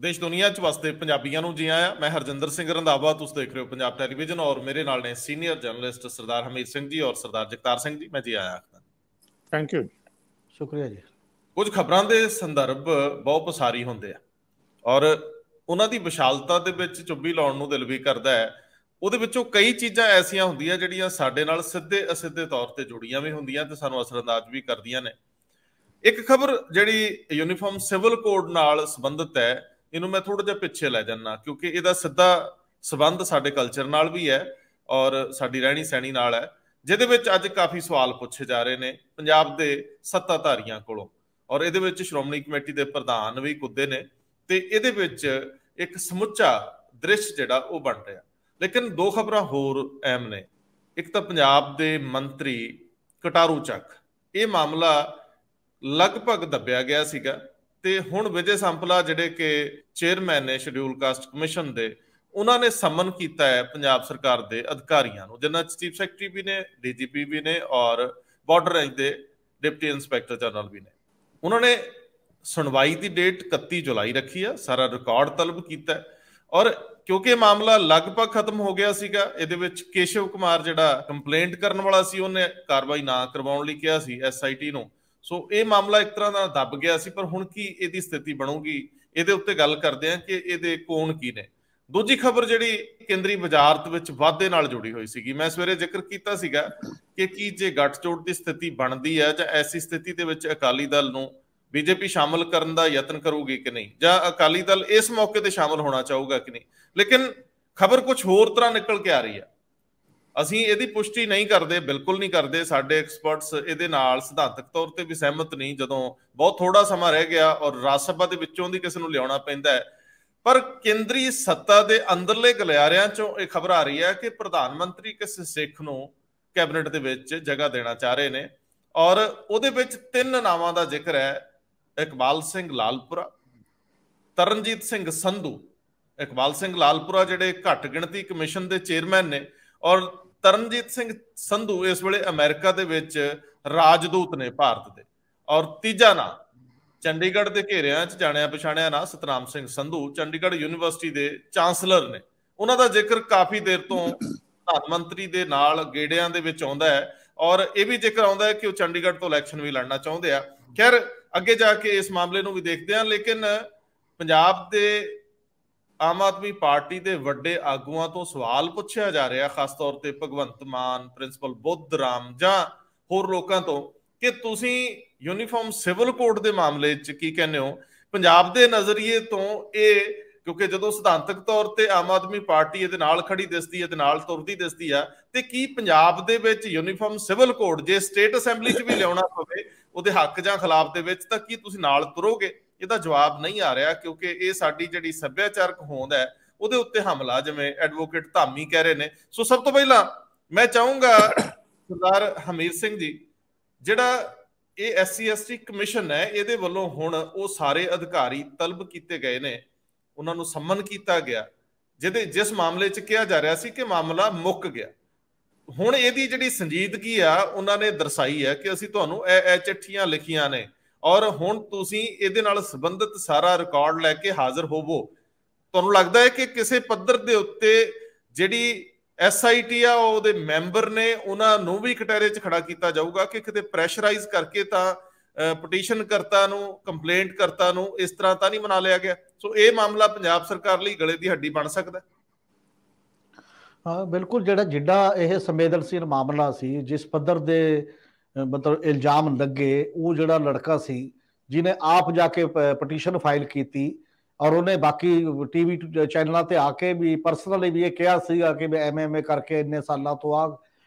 देश दुनिया च वसते पंजाबियों ਨੂੰ ਜੀ ਆਇਆਂ। मैं हरजिंदर सिंह रंधावा, तुम देख रहे हो पंजाब टेलीविजन और मेरे नाल ने सीनियर जर्नलिस्ट सरदार हमीर सिंह जी और सरदार जगतार सिंह जी। मैं जी आया आखदा। थैंक यू, शुक्रिया जी। कुछ खबरां दे संदर्भ बहुत पसारी ਹੁੰਦੇ ਆ ਔਰ ਉਹਨਾਂ ਦੀ ਵਿਸ਼ਾਲਤਾ ਦੇ ਵਿੱਚ ਚੁੱਭੀ ਲਾਉਣ ਨੂੰ ਦਿਲ ਵੀ ਕਰਦਾ ਹੈ। ਉਹਦੇ ਵਿੱਚੋਂ ਕਈ ਚੀਜ਼ਾਂ ਐਸੀਆਂ ਹੁੰਦੀਆਂ ਜਿਹੜੀਆਂ ਸਾਡੇ ਨਾਲ ਸਿੱਧੇ ਅਸਿੱਧੇ ਤੌਰ ਤੇ ਜੁੜੀਆਂ ਵੀ ਹੁੰਦੀਆਂ ਤੇ ਸਾਨੂੰ ਅਸਰਅੰਦਾਜ਼ ਵੀ ਕਰਦੀਆਂ ਨੇ। ਇੱਕ ਖਬਰ ਜਿਹੜੀ ਯੂਨੀਫਾਰਮ ਸਿਵਲ ਕੋਡ ਨਾਲ ਸੰਬੰਧਿਤ ਹੈ, ਇਹਨੂੰ ਮੈਂ ਥੋੜਾ ਜਿਹਾ ਪਿੱਛੇ ਲੈ ਜਾਣਾ ਕਿਉਂਕਿ ਇਹਦਾ ਸਿੱਧਾ ਸੰਬੰਧ ਸਾਡੇ ਕਲਚਰ ਨਾਲ ਵੀ ਹੈ ਔਰ ਸਾਡੀ ਰਹਿਣੀ ਸਹਿਣੀ ਨਾਲ ਹੈ, ਜਿਹਦੇ ਵਿੱਚ ਅੱਜ ਕਾਫੀ ਸਵਾਲ ਪੁੱਛੇ ਜਾ ਰਹੇ ਨੇ ਪੰਜਾਬ ਦੇ ਸੱਤਾਧਾਰੀਆਂ ਕੋਲੋਂ ਔਰ ਇਹਦੇ ਵਿੱਚ ਸ਼੍ਰੋਮਣੀ ਕਮੇਟੀ ਦੇ ਪ੍ਰਧਾਨ ਵੀ ਕੁੱਦੇ ਨੇ ਤੇ ਇਹਦੇ ਵਿੱਚ ਇੱਕ ਸਮੁੱਚਾ ਦ੍ਰਿਸ਼ ਜਿਹੜਾ ਉਹ ਬਣ ਰਿਹਾ। ਲੇਕਿਨ ਦੋ ਖਬਰਾਂ ਹੋਰ ਅਹਿਮ ਨੇ। ਇੱਕ ਤਾਂ ਪੰਜਾਬ ਦੇ ਮੰਤਰੀ ਕਟਾਰੂ ਚੱਕ, ਇਹ ਮਾਮਲਾ ਲਗਭਗ ਦੱਬਿਆ ਗਿਆ ਸੀਗਾ ਤੇ ਹੁਣ ਵਿਜੇ ਸੰਪਲਾ ਜਿਹੜੇ ਕਿ ਚੇਅਰਮੈਨ ਨੇ ਸ਼ਡਿਊਲ ਕਾਸਟ ਕਮਿਸ਼ਨ ਦੇ, ਉਹਨਾਂ ਨੇ ਸਮਨ ਕੀਤਾ ਹੈ ਪੰਜਾਬ ਸਰਕਾਰ ਦੇ ਅਧਿਕਾਰੀਆਂ ਨੂੰ, ਜਿਨ੍ਹਾਂ 'ਚ ਚੀਫ ਸੈਕਟਰੀ ਵੀ ਨੇ, ਡੀਜੀਪੀ ਵੀ ਨੇ ਔਰ ਬਾਰਡਰ ਰੇਂਜ ਦੇ ਡਿਪਟੀ ਇੰਸਪੈਕਟਰ ਜਨਰਲ ਵੀ ਨੇ। ਉਹਨਾਂ ਨੇ ਸੁਣਵਾਈ ਦੀ ਡੇਟ 31 ਜੁਲਾਈ ਰੱਖੀ ਆ, ਸਾਰਾ ਰਿਕਾਰਡ ਤਲਬ ਕੀਤਾ ਔਰ ਕਿਉਂਕਿ ਮਾਮਲਾ ਲਗਭਗ ਖਤਮ ਹੋ ਗਿਆ ਸੀਗਾ, ਇਹਦੇ ਵਿੱਚ ਕੇਸ਼ਵ ਕੁਮਾਰ ਜਿਹੜਾ ਕੰਪਲੇਂਟ ਕਰਨ ਵਾਲਾ ਸੀ ਉਹਨੇ ਕਾਰਵਾਈ ਨਾ ਕਰਵਾਉਣ ਲਈ ਕਿਹਾ ਸੀ SIT ਨੂੰ। ਸੋ ਇਹ ਮਾਮਲਾ ਇੱਕ ਤਰ੍ਹਾਂ ਦਾ ਦੱਬ ਗਿਆ ਸੀ, ਪਰ ਹੁਣ ਕੀ ਇਹਦੀ ਸਥਿਤੀ ਬਣੂਗੀ ਇਹਦੇ ਉੱਤੇ ਗੱਲ ਕਰਦੇ ਹਾਂ ਕਿ ਇਹਦੇ ਕੋਣ ਕੀ ਨੇ। ਦੂਜੀ ਖਬਰ ਜਿਹੜੀ ਕੇਂਦਰੀ ਵਜ਼ਾਰਤ ਵਿੱਚ ਵਾਧੇ ਨਾਲ ਜੁੜੀ ਹੋਈ ਸੀਗੀ, ਮੈਂ ਸਵੇਰੇ ਜ਼ਿਕਰ ਕੀਤਾ ਸੀਗਾ ਕਿ ਕੀ ਜੇ ਗੱਠਜੋੜ ਦੀ ਸਥਿਤੀ ਬਣਦੀ ਹੈ ਜਾਂ ਐਸੀ ਸਥਿਤੀ ਦੇ ਵਿੱਚ ਅਕਾਲੀ ਦਲ ਨੂੰ ਬੀਜੇਪੀ ਸ਼ਾਮਲ ਕਰਨ ਦਾ ਯਤਨ ਕਰੂਗੀ ਕਿ ਨਹੀਂ, ਜਾਂ ਅਕਾਲੀ ਦਲ ਇਸ ਮੌਕੇ ਤੇ ਸ਼ਾਮਲ ਹੋਣਾ ਚਾਹੂਗਾ ਕਿ ਨਹੀਂ। ਲੇਕਿਨ ਖਬਰ ਕੁਝ ਹੋਰ ਤਰ੍ਹਾਂ ਨਿਕਲ ਕੇ ਆ ਰਹੀ ਹੈ। ਅਸੀਂ ਇਹਦੀ ਪੁਸ਼ਟੀ ਨਹੀਂ ਕਰਦੇ, ਬਿਲਕੁਲ ਨਹੀਂ ਕਰਦੇ। ਸਾਡੇ ਐਕਸਪਰਟਸ ਇਹਦੇ ਨਾਲ ਸਿਧਾਂਤਕ ਤੌਰ ਤੇ ਵੀ ਸਹਿਮਤ ਨਹੀਂ, ਜਦੋਂ ਬਹੁਤ ਥੋੜਾ ਸਮਾਂ ਰਹਿ ਗਿਆ ਔਰ ਰਾਜ ਸਭਾ ਦੇ ਵਿੱਚੋਂ ਦੀ ਕਿਸੇ ਨੂੰ ਲਿਆਉਣਾ ਪੈਂਦਾ ਹੈ। ਪਰ ਕੇਂਦਰੀ ਸੱਤਾ ਦੇ ਅੰਦਰਲੇ ਗਲਿਆਰਿਆਂ ਚੋਂ ਇਹ ਖਬਰ ਆ ਰਹੀ ਹੈ ਕਿ ਪ੍ਰਧਾਨ ਮੰਤਰੀ ਕਿਸੇ ਸਿੱਖ ਨੂੰ ਕੈਬਨਿਟ ਦੇ ਵਿੱਚ ਜਗ੍ਹਾ ਦੇਣਾ ਚਾਹ ਰਹੇ ਨੇ ਔਰ ਉਹਦੇ ਵਿੱਚ 3 ਨਾਵਾਂ ਦਾ ਜ਼ਿਕਰ ਹੈ। ਇਕਬਾਲ ਸਿੰਘ ਲਾਲਪੁਰਾ, ਤਰਨਜੀਤ ਸਿੰਘ ਸੰਧੂ। ਇਕਬਾਲ ਸਿੰਘ ਲਾਲਪੁਰਾ ਜਿਹੜੇ ਘੱਟ ਗਿਣਤੀ ਕਮਿਸ਼ਨ ਦੇ ਚੇਅਰਮੈਨ ਨੇ ਔਰ ਤਰਨਜੀਤ ਸਿੰਘ ਸੰਧੂ ਇਸ ਵੇਲੇ ਅਮਰੀਕਾ ਦੇ ਵਿੱਚ ਰਾਜਦੂਤ ਨੇ ਭਾਰਤ ਦੇ। ਔਰ ਤੀਜਾ ਨਾਂ ਚੰਡੀਗੜ੍ਹ ਦੇ ਘੇਰਿਆਂ 'ਚ ਜਾਣਿਆ ਪਛਾਣਿਆ ਨਾਂ ਸਤਨਾਮ ਸਿੰਘ ਸੰਧੂ, ਚੰਡੀਗੜ੍ਹ ਯੂਨੀਵਰਸਿਟੀ ਦੇ ਚਾਂਸਲਰ ਨੇ। ਉਹਨਾਂ ਦਾ ਜ਼ਿਕਰ ਕਾਫੀ ਦੇਰ ਤੋਂ ਪ੍ਰਧਾਨ ਮੰਤਰੀ ਦੇ ਨਾਲ ਗੇੜਿਆਂ ਦੇ ਵਿੱਚ ਆਉਂਦਾ ਹੈ ਔਰ ਇਹ ਵੀ ਜ਼ਿਕਰ ਆਉਂਦਾ ਹੈ ਕਿ ਉਹ ਚੰਡੀਗੜ੍ਹ ਤੋਂ ਇਲੈਕਸ਼ਨ ਵੀ ਲੜਨਾ ਚਾਹੁੰਦੇ ਆ। ਖੈਰ ਅੱਗੇ ਜਾ ਕੇ ਇਸ ਮਾਮਲੇ ਨੂੰ ਵੀ ਦੇਖਦੇ ਹਾਂ। ਲੇਕਿਨ ਪੰਜਾਬ ਦੇ ਆਮ ਆਦਮੀ ਪਾਰਟੀ ਦੇ ਵੱਡੇ ਆਗੂਆਂ ਤੋਂ ਸਵਾਲ ਪੁੱਛਿਆ ਜਾ ਰਿਹਾ, ਖਾਸ ਤੌਰ ਤੇ ਭਗਵੰਤ ਮਾਨ, ਪ੍ਰਿੰਸੀਪਲ ਬੁੱਧ ਰਾਮ ਜਾਂ ਹੋਰ ਲੋਕਾਂ ਤੋਂ, ਕਿ ਤੁਸੀਂ ਯੂਨੀਫਾਰਮ ਸਿਵਲ ਕੋਡ ਦੇ ਮਾਮਲੇ 'ਚ ਕੀ ਕਹਿੰਦੇ ਹੋ। ਪੰਜਾਬ ਦੇ ਨਜ਼ਰੀਏ ਤੋਂ ਇਹ, ਕਿਉਂਕਿ ਜਦੋਂ ਸਿਧਾਂਤਕ ਤੌਰ ਤੇ ਆਮ ਆਦਮੀ ਪਾਰਟੀ ਇਹਦੇ ਨਾਲ ਖੜੀ ਦਿਸਦੀ ਹੈ, ਇਹਦੇ ਨਾਲ ਤੁਰਦੀ ਦਿਸਦੀ ਆ, ਤੇ ਕੀ ਪੰਜਾਬ ਦੇ ਵਿੱਚ ਯੂਨੀਫਾਰਮ ਸਿਵਲ ਕੋਡ ਜੇ ਸਟੇਟ ਅਸੈਂਬਲੀ 'ਚ ਵੀ ਲਿਆਉਣਾ ਪਵੇ ਉਹਦੇ ਹੱਕ ਜਾਂ ਖਿਲਾਫ ਦੇ ਵਿੱਚ, ਤਾਂ ਕੀ ਤੁਸੀਂ ਨਾਲ ਤੁਰੋਗੇ? ਇਹਦਾ ਜਵਾਬ ਨਹੀਂ ਆ ਰਿਹਾ ਕਿਉਂਕਿ ਇਹ ਸਾਡੀ ਜਿਹੜੀ ਸੱਭਿਆਚਾਰਕ ਹੋਂਦ ਹੈ ਉਹਦੇ ਉੱਤੇ ਹਮਲਾ, ਜਿਵੇਂ ਐਡਵੋਕੇਟ ਧਾਮੀ ਕਹਿ ਰਹੇ ਨੇ। ਸੋ ਸਭ ਤੋਂ ਪਹਿਲਾਂ ਮੈਂ ਚਾਹੂੰਗਾ ਸਰਦਾਰ ਹਮੀਰ ਸਿੰਘ ਜੀ, ਜਿਹੜਾ ਇਹ SC ST ਕਮਿਸ਼ਨ ਹੈ ਇਹਦੇ ਵੱਲੋਂ ਹੁਣ ਉਹ ਸਾਰੇ ਅਧਿਕਾਰੀ ਤਲਬ ਕੀਤੇ ਗਏ ਨੇ, ਉਹਨਾਂ ਨੂੰ ਸੰਮਨ ਕੀਤਾ ਗਿਆ, ਜਿਸ ਮਾਮਲੇ 'ਚ ਕਿਹਾ ਜਾ ਰਿਹਾ ਸੀ ਕਿ ਮਾਮਲਾ ਮੁੱਕ ਗਿਆ। ਹੁਣ ਇਹਦੀ ਜਿਹੜੀ ਸੰਜੀਦਗੀ ਆ ਉਹਨਾਂ ਨੇ ਦਰਸਾਈ ਹੈ ਕਿ ਅਸੀਂ ਤੁਹਾਨੂੰ ਇਹ ਚਿੱਠੀਆਂ ਲਿਖੀਆਂ ਨੇ ਔਰ ਹੁਣ ਤੁਸੀਂ ਇਹਦੇ ਨਾਲ ਸੰਬੰਧਿਤ ਸਾਰਾ ਰਿਕਾਰਡ ਲੈ ਕੇ ਹਾਜ਼ਰ ਹੋਵੋ। ਤੁਹਾਨੂੰ ਲੱਗਦਾ ਹੈ ਕਿ ਕਿਸੇ ਪੱਧਰ ਦੇ ਉੱਤੇ ਜਿਹੜੀ SIT ਆ ਉਹਦੇ ਮੈਂਬਰ ਨੇ ਉਹਨਾਂ ਨੂੰ ਵੀ ਕਟਹਿਰੇ 'ਚ ਖੜਾ ਕੀਤਾ ਜਾਊਗਾ ਕਿ ਕਿਤੇ ਪ੍ਰੈਸ਼ਰਾਈਜ਼ ਕਰਕੇ ਤਾਂ ਪਟੀਸ਼ਨ ਕਰਤਾ ਨੂੰ, ਕੰਪਲੇਂਟ ਕਰਤਾ ਨੂੰ ਇਸ ਤਰ੍ਹਾਂ ਤਾਂ ਨਹੀਂ ਮਨਾ ਲਿਆ ਗਿਆ। ਸੋ ਇਹ ਮਾਮਲਾ ਪੰਜਾਬ ਸਰਕਾਰ ਲਈ ਗਲੇ ਦੀ ਹੱਡੀ ਬਣ ਸਕਦਾ। ਹਾਂ ਬਿਲਕੁਲ, ਜਿੱਡਾ ਇਹ ਸੰਵੇਦਨਸ਼ੀਲ ਮਾਮਲਾ ਸੀ, ਜਿਸ ਪੱਧਰ ਦੇ ਮਤਲਬ ਇਲਜ਼ਾਮ ਲੱਗੇ, ਉਹ ਜਿਹੜਾ ਲੜਕਾ ਸੀ ਜਿਹਨੇ ਆਪ ਜਾ ਕੇ ਪਟੀਸ਼ਨ ਫਾਈਲ ਕੀਤੀ ਔਰ ਉਹਨੇ ਬਾਕੀ TV ਚੈਨਲਾਂ ਤੇ ਆ ਕੇ ਵੀ ਪਰਸਨਲੀ ਵੀ ਇਹ ਕਿਹਾ ਸੀਗਾ ਕਿ ਐਵੇਂ ਕਰਕੇ ਇੰਨੇ ਸਾਲਾਂ ਤੋਂ ਆ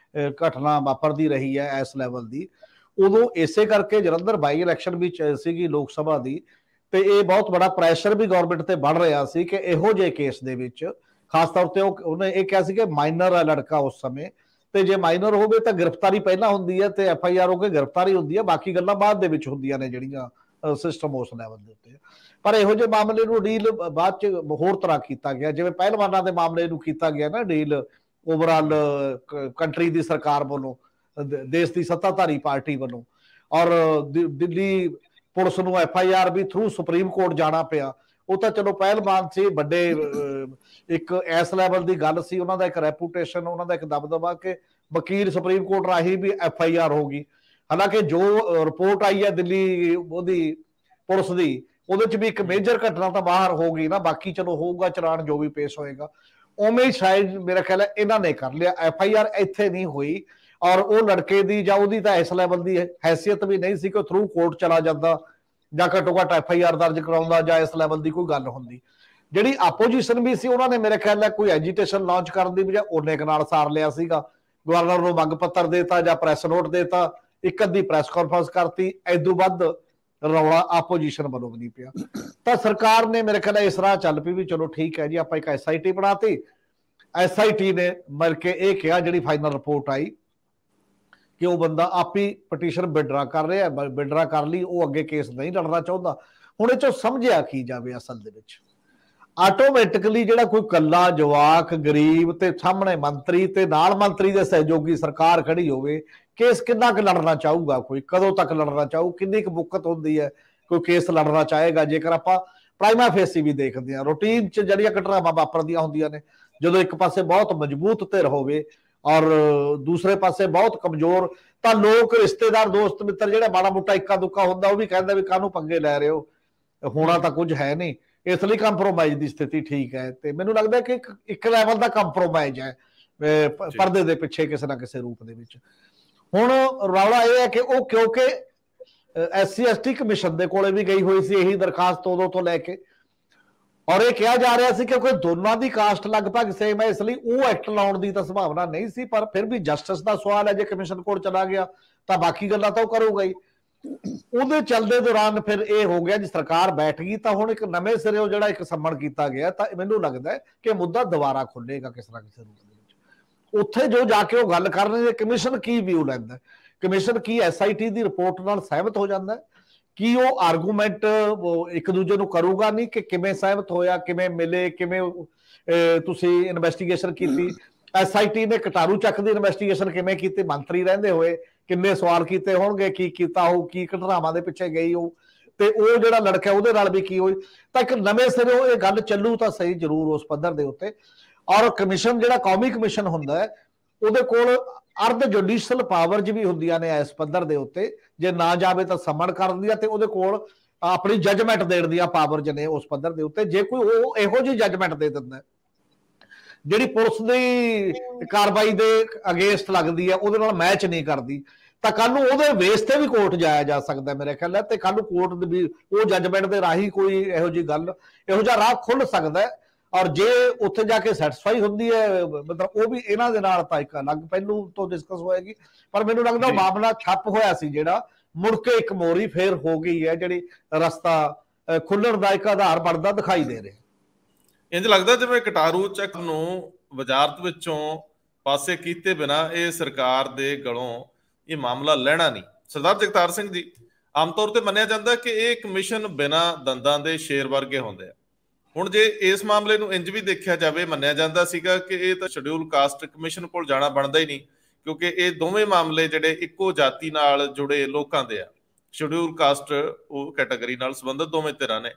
ਘਟਨਾ ਵਾਪਰਦੀ ਰਹੀ ਹੈ ਇਸ ਲੈਵਲ ਦੀ। ਉਦੋਂ ਇਸੇ ਕਰਕੇ ਜਲੰਧਰ ਬਾਈ ਇਲੈਕਸ਼ਨ ਵੀ ਸੀਗੀ ਲੋਕ ਸਭਾ ਦੀ, ਤੇ ਇਹ ਬਹੁਤ ਬੜਾ ਪ੍ਰੈਸ਼ਰ ਵੀ ਗਵਰਨਮੈਂਟ ਤੇ ਬਣ ਰਿਹਾ ਸੀ ਕਿ ਇਹੋ ਜਿਹੇ ਕੇਸ ਦੇ ਵਿੱਚ ਖਾਸ ਤੌਰ ਤੇ ਉਹਨੇ ਇਹ ਕਿਹਾ ਸੀ ਕਿ ਮਾਈਨਰ ਹੈ ਲੜਕਾ ਉਸ ਸਮੇਂ, ਤੇ ਜੇ ਮਾਈਨਰ ਹੋਵੇ ਤਾਂ ਗ੍ਰਿਫਤਾਰੀ ਪਹਿਲਾਂ ਹੁੰਦੀ ਹੈ ਤੇ FIR ਹੋ ਕੇ ਗ੍ਰਿਫਤਾਰੀ ਹੁੰਦੀ ਹੈ, ਬਾਕੀ ਗੱਲਾਂ ਬਾਅਦ ਦੇ ਵਿੱਚ ਹੁੰਦੀਆਂ ਨੇ ਜਿਹੜੀਆਂ ਸਿਸਟਮ ਉਸ ਲੈਵਲ ਦੇ ਉੱਤੇ। ਪਰ ਇਹੋ ਜਿਹੇ ਮਾਮਲੇ ਨੂੰ ਡੀਲ ਬਾਅਦ ਚ ਹੋਰ ਤਰ੍ਹਾਂ ਕੀਤਾ ਗਿਆ, ਜਿਵੇਂ ਪਹਿਲਵਾਨਾਂ ਦੇ ਮਾਮਲੇ ਨੂੰ ਕੀਤਾ ਗਿਆ ਨਾ ਡੀਲ ਓਵਰਆਲ ਕੰਟਰੀ ਦੀ ਸਰਕਾਰ ਵੱਲੋਂ, ਦੇਸ਼ ਦੀ ਸੱਤਾਧਾਰੀ ਪਾਰਟੀ ਵੱਲੋਂ, ਔਰ ਦਿੱਲੀ ਪੁਲਿਸ ਨੂੰ FIR ਵੀ ਥਰੂ ਸੁਪਰੀਮ ਕੋਰਟ ਜਾਣਾ ਪਿਆ ਉਹ ਤਾਂ ਚਲੋ ਪਹਿਲਵਾਨ ਸੀ, ਵੱਡੇ ਇੱਕ ਇਸ ਲੈਵਲ ਦੀ ਗੱਲ ਸੀ, ਉਹਨਾਂ ਦਾ ਇੱਕ ਰੈਪੂਟੇਸ਼ਨ, ਉਹਨਾਂ ਦਾ ਇੱਕ ਦਬਦਬਾ ਕਿ ਵਕੀਲ ਸੁਪਰੀਮ ਕੋਰਟ ਰਾਹੀਂ ਵੀ FIR ਹੋ ਗਈ। ਹਾਲਾਂਕਿ ਜੋ ਰਿਪੋਰਟ ਆਈ ਹੈ ਦਿੱਲੀ ਉਹਦੀ ਪੁਲਿਸ ਦੀ, ਉਹਦੇ ਚ ਵੀ ਇੱਕ ਮੇਜਰ ਘਟਨਾ ਤਾਂ ਬਾਹਰ ਹੋ ਗਈ ਨਾ, ਬਾਕੀ ਚਲੋ ਹੋਊਗਾ ਚਲਾਨ ਜੋ ਵੀ ਪੇਸ਼ ਹੋਏਗਾ। ਉਵੇਂ ਹੀ ਸ਼ਾਇਦ ਮੇਰਾ ਖਿਆਲ ਹੈ ਇਹਨਾਂ ਨੇ ਕਰ ਲਿਆ, FIR ਇੱਥੇ ਨਹੀਂ ਹੋਈ। ਔਰ ਉਹ ਲੜਕੇ ਦੀ ਜਾਂ ਉਹਦੀ ਤਾਂ ਇਸ ਲੈਵਲ ਦੀ ਹੈਸੀਅਤ ਵੀ ਨਹੀਂ ਸੀ ਕਿ ਉਹ ਥਰੂ ਕੋਰਟ ਚਲਾ ਜਾਂਦਾ ਜਾਂ ਘੱਟੋ ਘੱਟ FIR ਦਰਜ ਕਰਾਉਂਦਾ ਜਾਂ ਇਸ ਲੈਵਲ ਦੀ ਕੋਈ ਗੱਲ ਹੁੰਦੀ। ਜਿਹੜੀ ਆਪੋਜੀਸ਼ਨ ਵੀ ਸੀ ਉਹਨਾਂ ਨੇ ਮੇਰੇ ਖਿਆਲ ਹੈ ਕੋਈ ਐਜੀਟੇਸ਼ਨ ਲਾਂਚ ਕਰਨ ਦੀ ਬਜਾਏ ਉਹਨੇ ਨਾਲ ਸਾਰ ਲਿਆ ਸੀਗਾ, ਗਵਰਨਰ ਨੂੰ ਮੰਗ ਪੱਤਰ ਦੇਤਾ ਜਾਂ ਪ੍ਰੈਸ ਨੋਟ ਦੇਤਾ, ਇੱਕ ਅੱਧੀ ਪ੍ਰੈਸ ਕਾਨਫਰੰਸ ਕਰਤੀ, ਇਦੋਂ ਵੱਧ ਰੌਲਾ ਆਪੋਜੀਸ਼ਨ ਵੱਲੋਂ ਵੀ ਨਹੀਂ ਪਿਆ। ਤਾਂ ਸਰਕਾਰ ਨੇ ਮੇਰੇ ਖਿਆਲ ਇਸ ਰਾਹ ਚੱਲ ਪਈ ਵੀ ਚਲੋ ਠੀਕ ਹੈ ਜੀ, ਆਪਾਂ ਇੱਕ SIT ਬਣਾਤੀ। SIT ਨੇ ਮਿਲ ਕੇ ਇਹ ਕਿਹਾ ਜਿਹੜੀ ਫਾਈਨਲ ਰਿਪੋਰਟ ਆਈ ਕਿ ਉਹ ਬੰਦਾ ਆਪ ਹੀ ਪਟੀਸ਼ਨ ਵਿਡਰਾ ਕਰ ਰਿਹਾ, ਵਿਡਰਾ ਕਰ ਲਈ, ਉਹ ਅੱਗੇ ਕੇਸ ਨਹੀਂ ਲੜਨਾ ਚਾਹੁੰਦਾ। ਹੁਣ ਇਹ ਚੋਂ ਸਮਝਿਆ ਕੀ ਜਾਵੇ, ਅਸਲ ਦੇ ਵਿੱਚ ਆਟੋਮੈਟਿਕਲੀ ਜਿਹੜਾ ਕੋਈ ਕੱਲਾ ਜਵਾਕ ਗਰੀਬ ਤੇ ਸਾਹਮਣੇ ਮੰਤਰੀ ਤੇ ਨਾਲ ਮੰਤਰੀ ਦੇ ਸਹਿਯੋਗੀ ਸਰਕਾਰ ਖੜੀ ਹੋਵੇ, ਕੇਸ ਕਿੰਨਾ ਕੁ ਲੜਨਾ ਚਾਹੂਗਾ, ਕੋਈ ਕਦੋਂ ਤੱਕ ਲੜਨਾ ਚਾਹੂ, ਕਿੰਨੀ ਕੁ ਮੁੱਕਤ ਹੁੰਦੀ ਹੈ ਕੋਈ ਕੇਸ ਲੜਨਾ ਚਾਹੇਗਾ। ਜੇਕਰ ਆਪਾਂ ਪ੍ਰਾਈਮਾ ਫੇਸੀ ਵੀ ਦੇਖਦੇ ਹਾਂ, ਰੂਟੀਨ ਚ ਜਿਹੜੀਆਂ ਘਟਨਾਵਾਂ ਵਾਪਰਦੀਆਂ ਹੁੰਦੀਆਂ ਨੇ, ਜਦੋਂ ਇੱਕ ਪਾਸੇ ਬਹੁਤ ਮਜ਼ਬੂਤ ਧਿਰ ਹੋਵੇ ਔਰ ਦੂਸਰੇ ਪਾਸੇ ਬਹੁਤ ਕਮਜ਼ੋਰ, ਤਾਂ ਲੋਕ ਰਿਸ਼ਤੇਦਾਰ ਦੋਸਤ ਮਿੱਤਰ ਜਿਹੜਾ ਮਾੜਾ ਮੋਟਾ ਇੱਕਾ ਦੁੱਕਾ ਹੁੰਦਾ ਉਹ ਵੀ ਕਹਿੰਦਾ ਵੀ ਕਾਹਨੂੰ ਪੰਗੇ ਲੈ ਰਹੇ ਹੋ, ਹੋਣਾ ਤਾਂ ਕੁਝ ਹੈ ਨਹੀਂ, ਇਸ ਲਈ ਕੰਪਰੋਮਾਈਜ਼ ਦੀ ਸਥਿਤੀ ਠੀਕ ਹੈ। ਤੇ ਮੈਨੂੰ ਲੱਗਦਾ ਕਿ ਇੱਕ ਲੈਵਲ ਦਾ ਕੰਪਰੋਮਾਈਜ਼ ਹੈ ਪਰਦੇ ਦੇ ਪਿੱਛੇ ਕਿਸੇ ਨਾ ਕਿਸੇ ਰੂਪ ਦੇ ਵਿੱਚ। ਹੁਣ ਰੌਲਾ ਇਹ ਹੈ ਕਿ ਉਹ ਕਿਉਂਕਿ SC ST ਕਮਿਸ਼ਨ ਦੇ ਕੋਲੇ ਵੀ ਗਈ ਹੋਈ ਸੀ ਇਹੀ ਦਰਖਾਸਤ ਉਦੋਂ ਤੋਂ ਲੈ ਕੇ, ਔਰ ਇਹ ਕਿਹਾ ਜਾ ਰਿਹਾ ਸੀ ਕਿ ਕੋਈ ਦੋਨਾਂ ਦੀ ਕਾਸਟ ਲਗਭਗ ਸੇਮ ਹੈ, ਇਸ ਲਈ ਉਹ ਐਕਟ ਲਾਉਣ ਦੀ ਤਾਂ ਸੰਭਾਵਨਾ ਨਹੀਂ ਸੀ। ਪਰ ਫਿਰ ਵੀ ਜਸਟਿਸ ਦਾ ਸਵਾਲ ਹੈ, ਜੇ ਕਮਿਸ਼ਨ ਕੋਲ ਚਲਾ ਗਿਆ ਤਾਂ ਬਾਕੀ ਗੱਲਾਂ ਤਾਂ ਉਹ ਕਰੂਗਾ ਹੀ। ਉਹਦੇ ਚੱਲਦੇ ਦੌਰਾਨ ਫਿਰ ਇਹ ਹੋ ਗਿਆ ਜੀ, ਸਰਕਾਰ ਬੈਠ ਗਈ ਤਾਂ ਹੁਣ ਇੱਕ ਨਵੇਂ ਸਿਰੇ ਜਿਹੜਾ ਇੱਕ ਸੰਮਣ ਕੀਤਾ ਗਿਆ, ਤਾਂ ਮੈਨੂੰ ਲੱਗਦਾ ਕਿ ਮੁੱਦਾ ਦੁਬਾਰਾ ਖੁੱਲੇਗਾ ਕਿਸੇ ਨਾ ਕਿਸੇ ਰੂਪ ਦੇ ਵਿੱਚ। ਉੱਥੇ ਜੋ ਜਾ ਕੇ ਉਹ ਗੱਲ ਕਰਨਗੇ ਕਮਿਸ਼ਨ ਕੀ ਵਿਊ ਲੈਂਦਾ, ਕਮਿਸ਼ਨ ਕੀ SIT ਦੀ ਰਿਪੋਰਟ ਨਾਲ ਸਹਿਮਤ ਹੋ ਜਾਂਦਾ, ਕੀ ਉਹ ਆਰਗੂਮੈਂਟ ਇੱਕ ਦੂਜੇ ਨੂੰ ਕਰੂਗਾ ਨਹੀਂ ਕਿ ਕਿਵੇਂ ਸਹਿਮਤ ਹੋਇਆ, ਕਿਵੇਂ ਮਿਲੇ, ਕਿਵੇਂ ਤੁਸੀਂ ਇਨਵੈਸਟੀਗੇਸ਼ਨ ਕੀਤੀ। SIT ਨੇ ਕਟਾਰੂ ਚੱਕ ਦੀ ਇਨਵੈਸਟੀਗੇਸ਼ਨ ਕਿਵੇਂ ਕੀਤੀ, ਮੰਤਰੀ ਰਹਿੰਦੇ ਹੋਏ ਕਿੰਨੇ ਸਵਾਲ ਕੀਤੇ ਹੋਣਗੇ, ਕੀ ਕੀਤਾ ਹੋ, ਕੀ ਘਟਨਾਵਾਂ ਦੇ ਪਿੱਛੇ ਗਈ ਹੋ, ਤੇ ਉਹ ਜਿਹੜਾ ਲੜਕਾ ਉਹਦੇ ਨਾਲ ਵੀ ਕੀ ਹੋਈ। ਤਾਂ ਇੱਕ ਨਵੇਂ ਸਿਰੋਂ ਇਹ ਗੱਲ ਚੱਲੂ ਤਾਂ ਸਹੀ ਜ਼ਰੂਰ ਉਸ ਪੱਧਰ ਦੇ ਉੱਤੇ। ਔਰ ਕਮਿਸ਼ਨ ਜਿਹੜਾ ਕੌਮੀ ਕਮਿਸ਼ਨ ਹੁੰਦਾ ਹੈ ਉਹਦੇ ਕੋਲ ਅਰਧ ਜੁਡੀਸ਼ੀਅਲ ਪਾਵਰਜ ਵੀ ਹੁੰਦੀਆਂ ਨੇ ਇਸ ਪੱਧਰ ਦੇ ਉੱਤੇ, ਜੇ ਨਾ ਜਾਵੇ ਤਾਂ ਸਮਨ ਕਰਨ ਦੀਆਂ, ਤੇ ਉਹਦੇ ਕੋਲ ਆਪਣੀ ਜੱਜਮੈਂਟ ਦੇਣ ਦੀਆਂ ਪਾਵਰਜ ਨੇ ਉਸ ਪੱਧਰ ਦੇ ਉੱਤੇ। ਜੇ ਕੋਈ ਉਹ ਇਹੋ ਜਿਹੀ ਜੱਜਮੈਂਟ ਦੇ ਦਿੰਦਾ ਜਿਹੜੀ ਪੁਲਿਸ ਦੀ ਕਾਰਵਾਈ ਦੇ ਅਗੇਂਸਟ ਲੱਗਦੀ ਹੈ, ਉਹਦੇ ਨਾਲ ਮੈਚ ਨਹੀਂ ਕਰਦੀ, ਤਾਂ ਕੱਲ ਨੂੰ ਉਹਦੇ ਬੇਸ ਤੇ ਵੀ ਕੋਰਟ ਜਾਇਆ ਜਾ ਸਕਦਾ ਮੇਰੇ ਖਿਆਲ ਹੈ। ਤੇ ਕੱਲ ਨੂੰ ਕੋਰਟ ਵੀ ਉਹ ਜੱਜਮੈਂਟ ਦੇ ਰਾਹੀਂ ਕੋਈ ਇਹੋ ਜਿਹੀ ਗੱਲ, ਇਹੋ ਜਿਹਾ ਰਾਹ ਖੁੱਲ ਸਕਦਾ ਹੈ। ਔਰ ਜੇ ਉੱਥੇ ਜਾ ਕੇ ਸੈਟੀਸਫਾਈ ਹੁੰਦੀ ਹੈ, ਮਤਲਬ ਉਹ ਵੀ ਇਹਨਾਂ ਦੇ ਨਾਲ ਤਾਂ ਇੱਕ ਅਲੱਗ ਪਹਿਲੂ ਤੋਂ ਡਿਸਕਸ ਹੋਏਗੀ। ਪਰ ਮੈਨੂੰ ਲੱਗਦਾ ਉਹ ਮਾਮਲਾ ਠੱਪ ਹੋਇਆ ਸੀ ਜਿਹੜਾ, ਮੁੜ ਕੇ ਇੱਕ ਮੋਰੀ ਫੇਰ ਹੋ ਗਈ ਹੈ, ਜਿਹੜੀ ਰਸਤਾ ਖੁੱਲਣ ਦਾ ਇੱਕ ਆਧਾਰ ਬਣਦਾ ਦਿਖਾਈ ਦੇ ਰਿਹਾ। ਇੰਜ ਲੱਗਦਾ ਜਿਵੇਂ ਕਟਾਰੂ ਚੱਕ ਨੂੰ ਵਜ਼ਾਰਤ ਵਿੱਚੋਂ ਪਾਸੇ ਕੀਤੇ ਬਿਨਾ ਇਹ ਸਰਕਾਰ ਦੇ ਗਲੋਂ ਇਹ ਮਾਮਲਾ ਲੈਣਾ ਨਹੀਂ। ਸਰਦਾਰ ਜਗਤਾਰ ਸਿੰਘ ਜੀ, ਆਮ ਤੌਰ ਤੇ ਮੰਨਿਆ ਜਾਂਦਾ ਕਿ ਇਹ ਕਮਿਸ਼ਨ ਬਿਨਾ ਦੰਦਾਂ ਦੇ ਸ਼ੇਰ ਵਰਗੇ ਹੁੰਦੇ ਆ। ਹੁਣ ਜੇ ਇਸ ਮਾਮਲੇ ਨੂੰ ਇੰਜ ਵੀ ਦੇਖਿਆ ਜਾਵੇ, ਮੰਨਿਆ ਜਾਂਦਾ ਸੀਗਾ ਕਿ ਇਹ ਤਾਂ ਸ਼ਡਿਊਲ ਕਾਸਟ ਕਮਿਸ਼ਨ ਕੋਲ ਜਾਣਾ ਬਣਦਾ ਹੀ ਨਹੀਂ, ਕਿਉਂਕਿ ਇਹ ਦੋਵੇਂ ਮਾਮਲੇ ਜਿਹੜੇ ਇੱਕੋ ਜਾਤੀ ਨਾਲ ਜੁੜੇ ਲੋਕਾਂ ਦੇ ਆ। ਸ਼ਡਿਊਲ ਕਾਸਟ ਉਹ ਕੈਟਾਗਰੀ ਨਾਲ ਸੰਬੰਧਿਤ ਦੋਵੇਂ ਧਿਰਾਂ ਨੇ।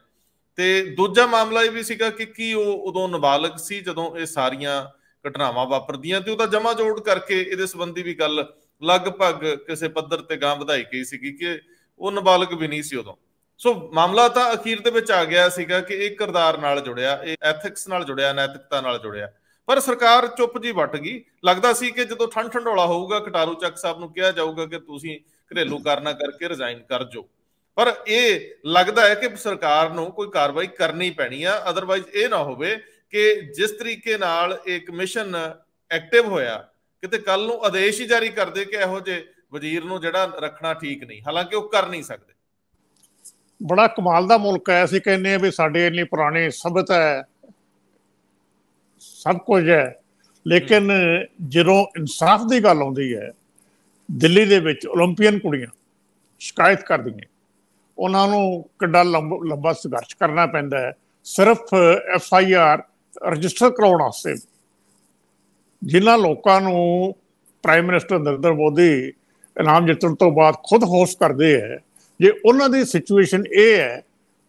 ਤੇ ਦੂਜਾ ਮਾਮਲਾ ਇਹ ਵੀ ਸੀਗਾ ਕਿ ਕੀ ਉਹ ਉਦੋਂ ਨਾਬਾਲਗ ਸੀ ਜਦੋਂ ਇਹ ਸਾਰੀਆਂ ਘਟਨਾਵਾਂ ਵਾਪਰਦੀਆਂ, ਤੇ ਉਹਦਾ ਜਮਾ ਜੋੜ ਕਰਕੇ ਇਹਦੇ ਸੰਬੰਧੀ ਵੀ ਗੱਲ ਲਗਭਗ ਕਿਸੇ ਪੱਧਰ ਤੇ ਗਾਂ ਵਧਾਈ ਗਈ ਸੀਗੀ ਕਿ ਉਹ ਨਾਬਾਲਗ ਵੀ ਨਹੀਂ ਸੀ ਉਦੋਂ। ਸੋ ਮਾਮਲਾ ਤਾਂ ਅਖੀਰ ਦੇ ਵਿੱਚ ਆ ਗਿਆ ਸੀਗਾ ਕਿ ਇਹ ਕਿਰਦਾਰ ਨਾਲ ਜੁੜਿਆ, ਇਹ ਐਥਿਕਸ ਨਾਲ ਜੁੜਿਆ, ਨੈਤਿਕਤਾ ਨਾਲ ਜੁੜਿਆ। ਪਰ ਸਰਕਾਰ ਚੁੱਪ ਜੀ ਵੱਟ ਗਈ। ਲੱਗਦਾ ਸੀ ਕਿ ਜਦੋਂ ਠੰਡ ਠੰਡੋਲਾ ਹੋਊਗਾ ਕਟਾਰੂ ਚੱਕ ਸਾਹਿਬ ਨੂੰ ਕਿਹਾ ਜਾਊਗਾ ਕਿ ਤੁਸੀਂ ਘਰੇਲੂ ਕਾਰਨਾਂ ਕਰਕੇ ਰਿਜ਼ਾਈਨ ਕਰ ਜਾਓ। ਪਰ ਇਹ ਲੱਗਦਾ ਹੈ ਕਿ ਸਰਕਾਰ ਨੂੰ ਕੋਈ ਕਾਰਵਾਈ ਕਰਨੀ ਪੈਣੀ ਆ, ਅਦਰਵਾਈਜ਼ ਇਹ ਨਾ ਹੋਵੇ ਕਿ ਜਿਸ ਤਰੀਕੇ ਨਾਲ ਇਹ ਕਮਿਸ਼ਨ ਐਕਟਿਵ ਹੋਇਆ, ਕਿਤੇ ਕੱਲ ਨੂੰ ਆਦੇਸ਼ ਹੀ ਜਾਰੀ ਕਰਦੇ ਕਿ ਇਹੋ ਜਿਹੇ ਵਜ਼ੀਰ ਨੂੰ ਜਿਹੜਾ ਰੱਖਣਾ ਠੀਕ ਨਹੀਂ, ਹਾਲਾਂਕਿ ਉਹ ਕਰ ਨਹੀਂ ਸਕਦੇ। ਬੜਾ ਕਮਾਲ ਦਾ ਮੁਲਕ ਹੈ, ਅਸੀਂ ਕਹਿੰਦੇ ਆ ਵੀ ਸਾਡੇ ਇੰਨੀ ਪੁਰਾਣੀ ਸਭਿਅਤਾ ਹੈ, ਸਭ ਕੁਝ ਹੈ, ਲੇਕਿਨ ਜਦੋਂ ਇਨਸਾਫ ਦੀ ਗੱਲ ਆਉਂਦੀ ਹੈ, ਦਿੱਲੀ ਦੇ ਵਿੱਚ ਓਲੰਪੀਅਨ ਕੁੜੀਆਂ ਸ਼ਿਕਾਇਤ ਕਰਦੀਆਂ, ਉਹਨਾਂ ਨੂੰ ਕਿੱਡਾ ਲੰਬਾ ਸੰਘਰਸ਼ ਕਰਨਾ ਪੈਂਦਾ ਹੈ ਸਿਰਫ FIR ਰਜਿਸਟਰ ਕਰਾਉਣ ਵਾਸਤੇ। ਜਿਨ੍ਹਾਂ ਲੋਕਾਂ ਨੂੰ ਪ੍ਰਾਈਮ ਮਿਨਿਸਟਰ ਨਰਿੰਦਰ ਮੋਦੀ ਇਨਾਮ ਜਿੱਤਣ ਤੋਂ ਬਾਅਦ ਖੁਦ ਹੋਸਟ ਕਰਦੇ ਹੈ, ਜੇ ਉਹਨਾਂ ਦੀ ਸਿਚੁਏਸ਼ਨ ਇਹ ਹੈ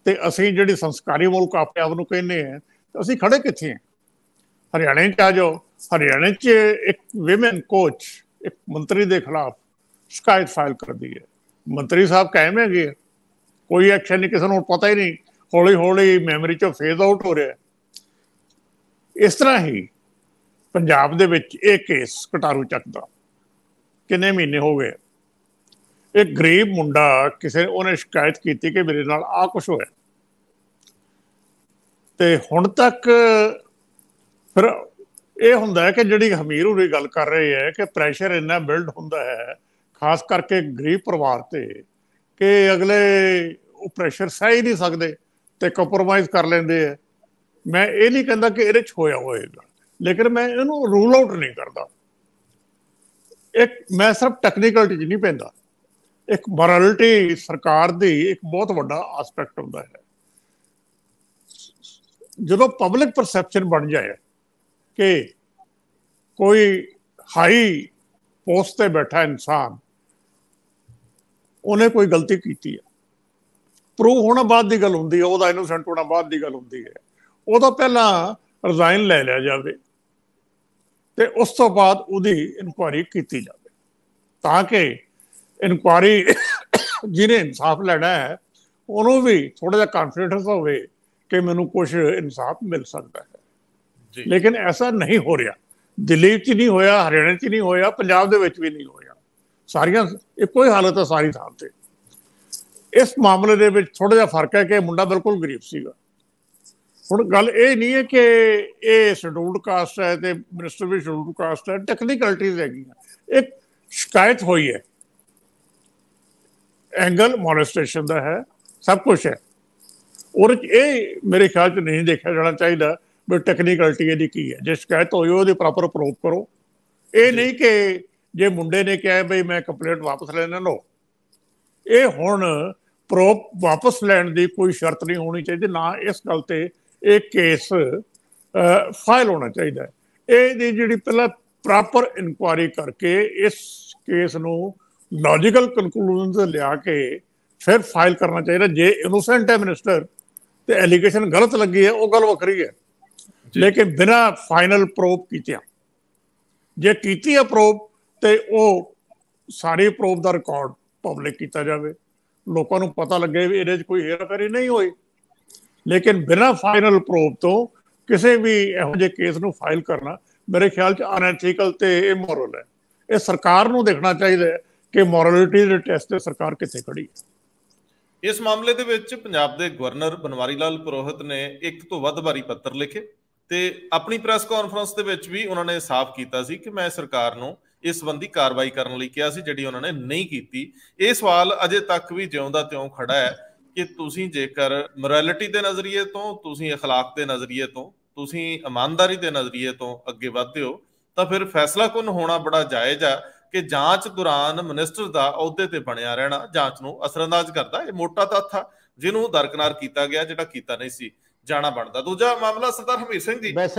ਤੇ ਅਸੀਂ ਜਿਹੜੀ ਸੰਸਕਾਰੀ ਮੁਲਕ ਆਪਣੇ ਆਪ ਨੂੰ ਕਹਿੰਦੇ ਆ, ਅਸੀਂ ਖੜੇ ਕਿੱਥੇ ਆ? ਹਰਿਆਣੇ 'ਚ ਆ ਜਾਓ, ਹਰਿਆਣੇ 'ਚ ਇੱਕ ਵਿਮਨ ਕੋਚ ਇੱਕ ਮੰਤਰੀ ਦੇ ਖਿਲਾਫ ਸ਼ਿਕਾਇਤ ਫਾਈਲ ਕਰਦੀ ਹੈ। ਮੰਤਰੀ ਸਾਹਿਬ ਕਾਇਮ ਹੈਗੇ, ਕੋਈ ਐਕਸ਼ਨ ਨਹੀਂ, ਕਿਸੇ ਨੂੰ ਪਤਾ ਹੀ ਨਹੀਂ, ਹੌਲੀ ਹੌਲੀ ਮੈਮਰੀ 'ਚੋਂ ਫੇਜ਼ ਆਊਟ ਹੋ ਰਿਹਾ। ਇਸ ਤਰ੍ਹਾਂ ਹੀ ਪੰਜਾਬ ਦੇ ਵਿੱਚ ਇਹ ਕੇਸ ਕਟਾਰੂ ਚੱਕ ਦਾ ਕਿੰਨੇ ਮਹੀਨੇ ਹੋ ਗਏ, ਇੱਕ ਗਰੀਬ ਮੁੰਡਾ ਕਿਸੇ ਉਹਨੇ ਸ਼ਿਕਾਇਤ ਕੀਤੀ ਕਿ ਮੇਰੇ ਨਾਲ ਆਹ ਕੁਛ ਹੋਇਆ, ਤੇ ਹੁਣ ਤੱਕ ਫਿਰ ਇਹ ਹੁੰਦਾ ਹੈ ਕਿ ਜਿਹੜੀ ਹਮੀਰ ਹੋਰੀ ਗੱਲ ਕਰ ਰਹੇ ਹੈ ਕਿ ਪ੍ਰੈਸ਼ਰ ਇੰਨਾ ਬਿਲਡ ਹੁੰਦਾ ਹੈ ਖਾਸ ਕਰਕੇ ਗਰੀਬ ਪਰਿਵਾਰ ਤੇ ਕਿ ਅਗਲੇ ਉਹ ਪ੍ਰੈਸ਼ਰ ਸਹਿ ਹੀ ਨਹੀਂ ਸਕਦੇ ਤੇ ਕੰਪਰੋਮਾਈਜ਼ ਕਰ ਲੈਂਦੇ ਆ। ਮੈਂ ਇਹ ਨਹੀਂ ਕਹਿੰਦਾ ਕਿ ਇਹਦੇ 'ਚ ਹੋਇਆ ਹੋਏਗਾ, ਲੇਕਿਨ ਮੈਂ ਇਹਨੂੰ ਰੂਲ ਆਊਟ ਨਹੀਂ ਕਰਦਾ। ਇੱਕ ਮੈਂ ਸਿਰਫ ਟੈਕਨੀਕਲਿਟੀ 'ਚ ਨਹੀਂ ਪੈਂਦਾ, ਇੱਕ ਮੋਰਲਿਟੀ ਸਰਕਾਰ ਦੀ ਇੱਕ ਬਹੁਤ ਵੱਡਾ ਐਸਪੈਕਟ ਹੁੰਦਾ ਹੈ। ਜਦੋਂ ਪਬਲਿਕ ਪਰਸੈਪਸ਼ਨ ਬਣ ਜਾਏ ਕਿ ਕੋਈ ਹਾਈ ਪੋਸਟ ਤੇ ਬੈਠਾ ਇਨਸਾਨ ਉਹਨੇ ਕੋਈ ਗਲਤੀ ਕੀਤੀ ਹੈ, ਪ੍ਰੂਵ ਹੋਣਾ ਬਾਅਦ ਦੀ ਗੱਲ ਹੁੰਦੀ ਹੈ, ਉਹਦਾ ਇਨੋਸੈਂਟ ਹੋਣਾ ਬਾਅਦ ਦੀ ਗੱਲ ਹੁੰਦੀ ਹੈ, ਉਹਦਾ ਪਹਿਲਾਂ ਰਿਜ਼ਾਈਨ ਲੈ ਲਿਆ ਜਾਵੇ ਤੇ ਉਸ ਤੋਂ ਬਾਅਦ ਉਹਦੀ ਇਨਕੁਆਇਰੀ ਕੀਤੀ ਜਾਵੇ, ਤਾਂ ਕਿ ਇਨਕੁਆਇਰੀ ਜਿਹਨੇ ਇਨਸਾਫ ਲੈਣਾ ਹੈ ਉਹਨੂੰ ਵੀ ਥੋੜਾ ਜਿਹਾ ਕੌਨਫੀਡੈਂਸ ਹੋਵੇ ਕਿ ਮੈਨੂੰ ਕੁਝ ਇਨਸਾਫ ਮਿਲ ਸਕਦਾ ਹੈ। ਲੇਕਿਨ ਐਸਾ ਨਹੀਂ ਹੋ ਰਿਹਾ। ਦਿੱਲੀ 'ਚ ਨਹੀਂ ਹੋਇਆ, ਹਰਿਆਣਾ 'ਚ ਨਹੀਂ ਹੋਇਆ, ਪੰਜਾਬ ਦੇ ਵਿੱਚ ਵੀ ਨਹੀਂ ਹੋਇਆ। ਸਾਰੀਆਂ ਇੱਕੋ ਹੀ ਹਾਲਤ ਹੈ ਸਾਰੀ ਥਾਂ ਤੇ। ਇਸ ਮਾਮਲੇ ਦੇ ਵਿੱਚ ਥੋੜਾ ਜਿਹਾ ਫਰਕ ਹੈ ਕਿ ਮੁੰਡਾ ਬਿਲਕੁਲ ਗਰੀਬ ਸੀਗਾ। ਹੁਣ ਗੱਲ ਇਹ ਨਹੀਂ ਹੈ ਕਿ ਇਹ ਸ਼ਡਿਊਲਡ ਕਾਸਟ ਹੈ ਤੇ ਮਿਨਿਸਟਰ ਵੀ ਸ਼ਡਿਊਲਡ ਕਾਸਟ ਹੈ, ਟੈਕਨੀਕਲਿਟੀਜ਼ ਹੈਗੀਆਂ। ਇੱਕ ਸ਼ਿਕਾਇਤ ਹੋਈ ਹੈ, ਐਂਗਲ ਮੋਲੈਸਟੇਸ਼ਨ ਦਾ ਹੈ, ਸਭ ਕੁਛ ਹੈ। ਉਹਦੇ 'ਚ ਇਹ ਮੇਰੇ ਖਿਆਲ 'ਚ ਨਹੀਂ ਦੇਖਿਆ ਜਾਣਾ ਚਾਹੀਦਾ ਵੀ ਟੈਕਨੀਕਲਿਟੀ ਇਹਦੀ ਕੀ ਹੈ। ਜੇ ਸ਼ਿਕਾਇਤ ਹੋਈ ਉਹਦੀ ਪ੍ਰੋਪਰ ਪ੍ਰੂਵ ਕਰੋ। ਇਹ ਨਹੀਂ ਕਿ ਜੇ ਮੁੰਡੇ ਨੇ ਕਿਹਾ ਬਈ ਮੈਂ ਕੰਪਲੇਂਟ ਵਾਪਸ ਲੈਣਾ ਲਓ, ਇਹ ਹੁਣ ਪ੍ਰੂਫ ਵਾਪਸ ਲੈਣ ਦੀ ਕੋਈ ਸ਼ਰਤ ਨਹੀਂ ਹੋਣੀ ਚਾਹੀਦੀ, ਨਾ ਇਸ ਗੱਲ ਤੇ ਇਹ ਕੇਸ ਫਾਈਲ ਹੋਣਾ ਚਾਹੀਦਾ ਹੈ। ਇਹਦੀ ਜਿਹੜੀ ਪਹਿਲਾਂ ਪ੍ਰੋਪਰ ਇਨਕੁਆਇਰੀ ਕਰਕੇ ਇਸ ਕੇਸ ਨੂੰ ਲੌਜੀਕਲ ਕਨਕਲੂਜਨ ਤੇ ਲਿਆ ਕੇ ਫਿਰ ਫਾਈਲ ਕਰਨਾ ਚਾਹੀਦਾ। ਜੇ ਇਨੋਸੈਂਟ ਹੈ ਮਿਨਿਸਟਰ ਤੇ ਐਲੀਗੇਸ਼ਨ ਗਲਤ ਲੱਗੀ ਹੈ, ਉਹ ਗੱਲ ਵੱਖਰੀ ਹੈ, ਲੇਕਿਨ ਬਿਨਾਂ ਫਾਈਨਲ ਪ੍ਰੂਫ ਕੀਤਿਆਂ ਜੇ ਕੀਤੀ ਹੈ ਪ੍ਰੂਫ ਤੇ ਉਹ ਸਾਰੀ ਪ੍ਰੂਫ ਦਾ ਰਿਕਾਰਡ ਪਬਲਿਕ ਕੀਤਾ ਜਾਵੇ, ਲੋਕਾਂ ਨੂੰ ਪਤਾ ਲੱਗੇ ਵੀ ਇਹਦੇ 'ਚ ਕੋਈ ਹੇਰਾਫੇਰੀ ਨਹੀਂ ਹੋਈ। ਲੇਕਿਨ ਬਿਨਾਂ ਫਾਈਨਲ ਪ੍ਰੂਫ ਤੋਂ ਕਿਸੇ ਵੀ ਇਹੋ ਜਿਹੇ ਕੇਸ ਨੂੰ ਫਾਈਲ ਕਰਨਾ ਮੇਰੇ ਖਿਆਲ 'ਚ ਅਨਐਥੀਕਲ ਤੇ ਇਮੋਰਲ ਹੈ। ਇਹ ਸਰਕਾਰ ਨੂੰ ਦੇਖਣਾ ਚਾਹੀਦਾ ਹੈ ਕਿ ਮੋਰਲਿਟੀ ਦੇ ਟੈਸਟ ਤੇ ਸਰਕਾਰ ਕਿੱਥੇ ਖੜੀ ਹੈ। ਇਸ ਮਾਮਲੇ ਦੇ ਵਿੱਚ ਪੰਜਾਬ ਦੇ ਗਵਰਨਰ ਬਨਵਾਰੀ ਲਾਲ ਪੁਰੋਹਿਤ ਨੇ ਇੱਕ ਤੋਂ ਵੱਧ ਵਾਰੀ ਪੱਤਰ ਲਿਖੇ ਤੇ ਆਪਣੀ ਪ੍ਰੈਸ ਕਾਨਫਰੰਸ ਦੇ ਵਿੱਚ ਵੀ ਉਹਨਾਂ ਨੇ ਸਾਫ਼ ਕੀਤਾ ਸੀ ਕਿ ਮੈਂ ਸਰਕਾਰ ਨੂੰ ਇਸ ਸੰਬੰਧੀ ਕਾਰਵਾਈ ਕਰਨ ਲਈ ਕਿਹਾ ਸੀ, ਜਿਹੜੀ ਉਹਨਾਂ ਨੇ ਨਹੀਂ ਕੀਤੀ। ਇਹ ਸਵਾਲ ਅਜੇ ਤੱਕ ਵੀ ਜਿਉਂ ਦਾ ਤਿਉਂ ਖੜਾ ਹੈ ਕਿ ਤੁਸੀਂ ਜੇਕਰ ਮੋਰੈਲਿਟੀ ਦੇ ਨਜ਼ਰੀਏ ਤੋਂ, ਤੁਸੀਂ ਅਖਲਾਕ ਦੇ ਨਜ਼ਰੀਏ ਤੋਂ, ਤੁਸੀਂ ਇਮਾਨਦਾਰੀ ਦੇ ਨਜ਼ਰੀਏ ਤੋਂ ਅੱਗੇ ਵਧਦੇ ਹੋ ਤਾਂ ਫਿਰ ਫੈਸਲਾਕੁਨ ਹੋਣਾ ਬੜਾ ਜਾਇਜ਼ ਆ ਕਿ ਜਾਂਚ ਦੌਰਾਨ ਮਿਨਿਸਟਰ ਦਾ ਅਹੁਦੇ ਤੇ ਬਣਿਆ ਰਹਿਣਾ ਜਾਂਚ ਨੂੰ ਅਸਰਅੰਦਾਜ਼ ਕਰਦਾ। ਇਹ ਮੋਟਾ ਤੱਥ ਆ ਜਿਹਨੂੰ ਦਰਕਨਾਰ ਕੀਤਾ ਗਿਆ, ਜਿਹੜਾ ਕੀਤਾ ਨਹੀਂ ਸੀ ਜਾਣਾ ਬਣਦਾ। ਦੂਜਾ ਮਾਮਲਾ ਸਰਦਾਰ ਹਮੀਰ ਸਿੰਘ ਜੀ,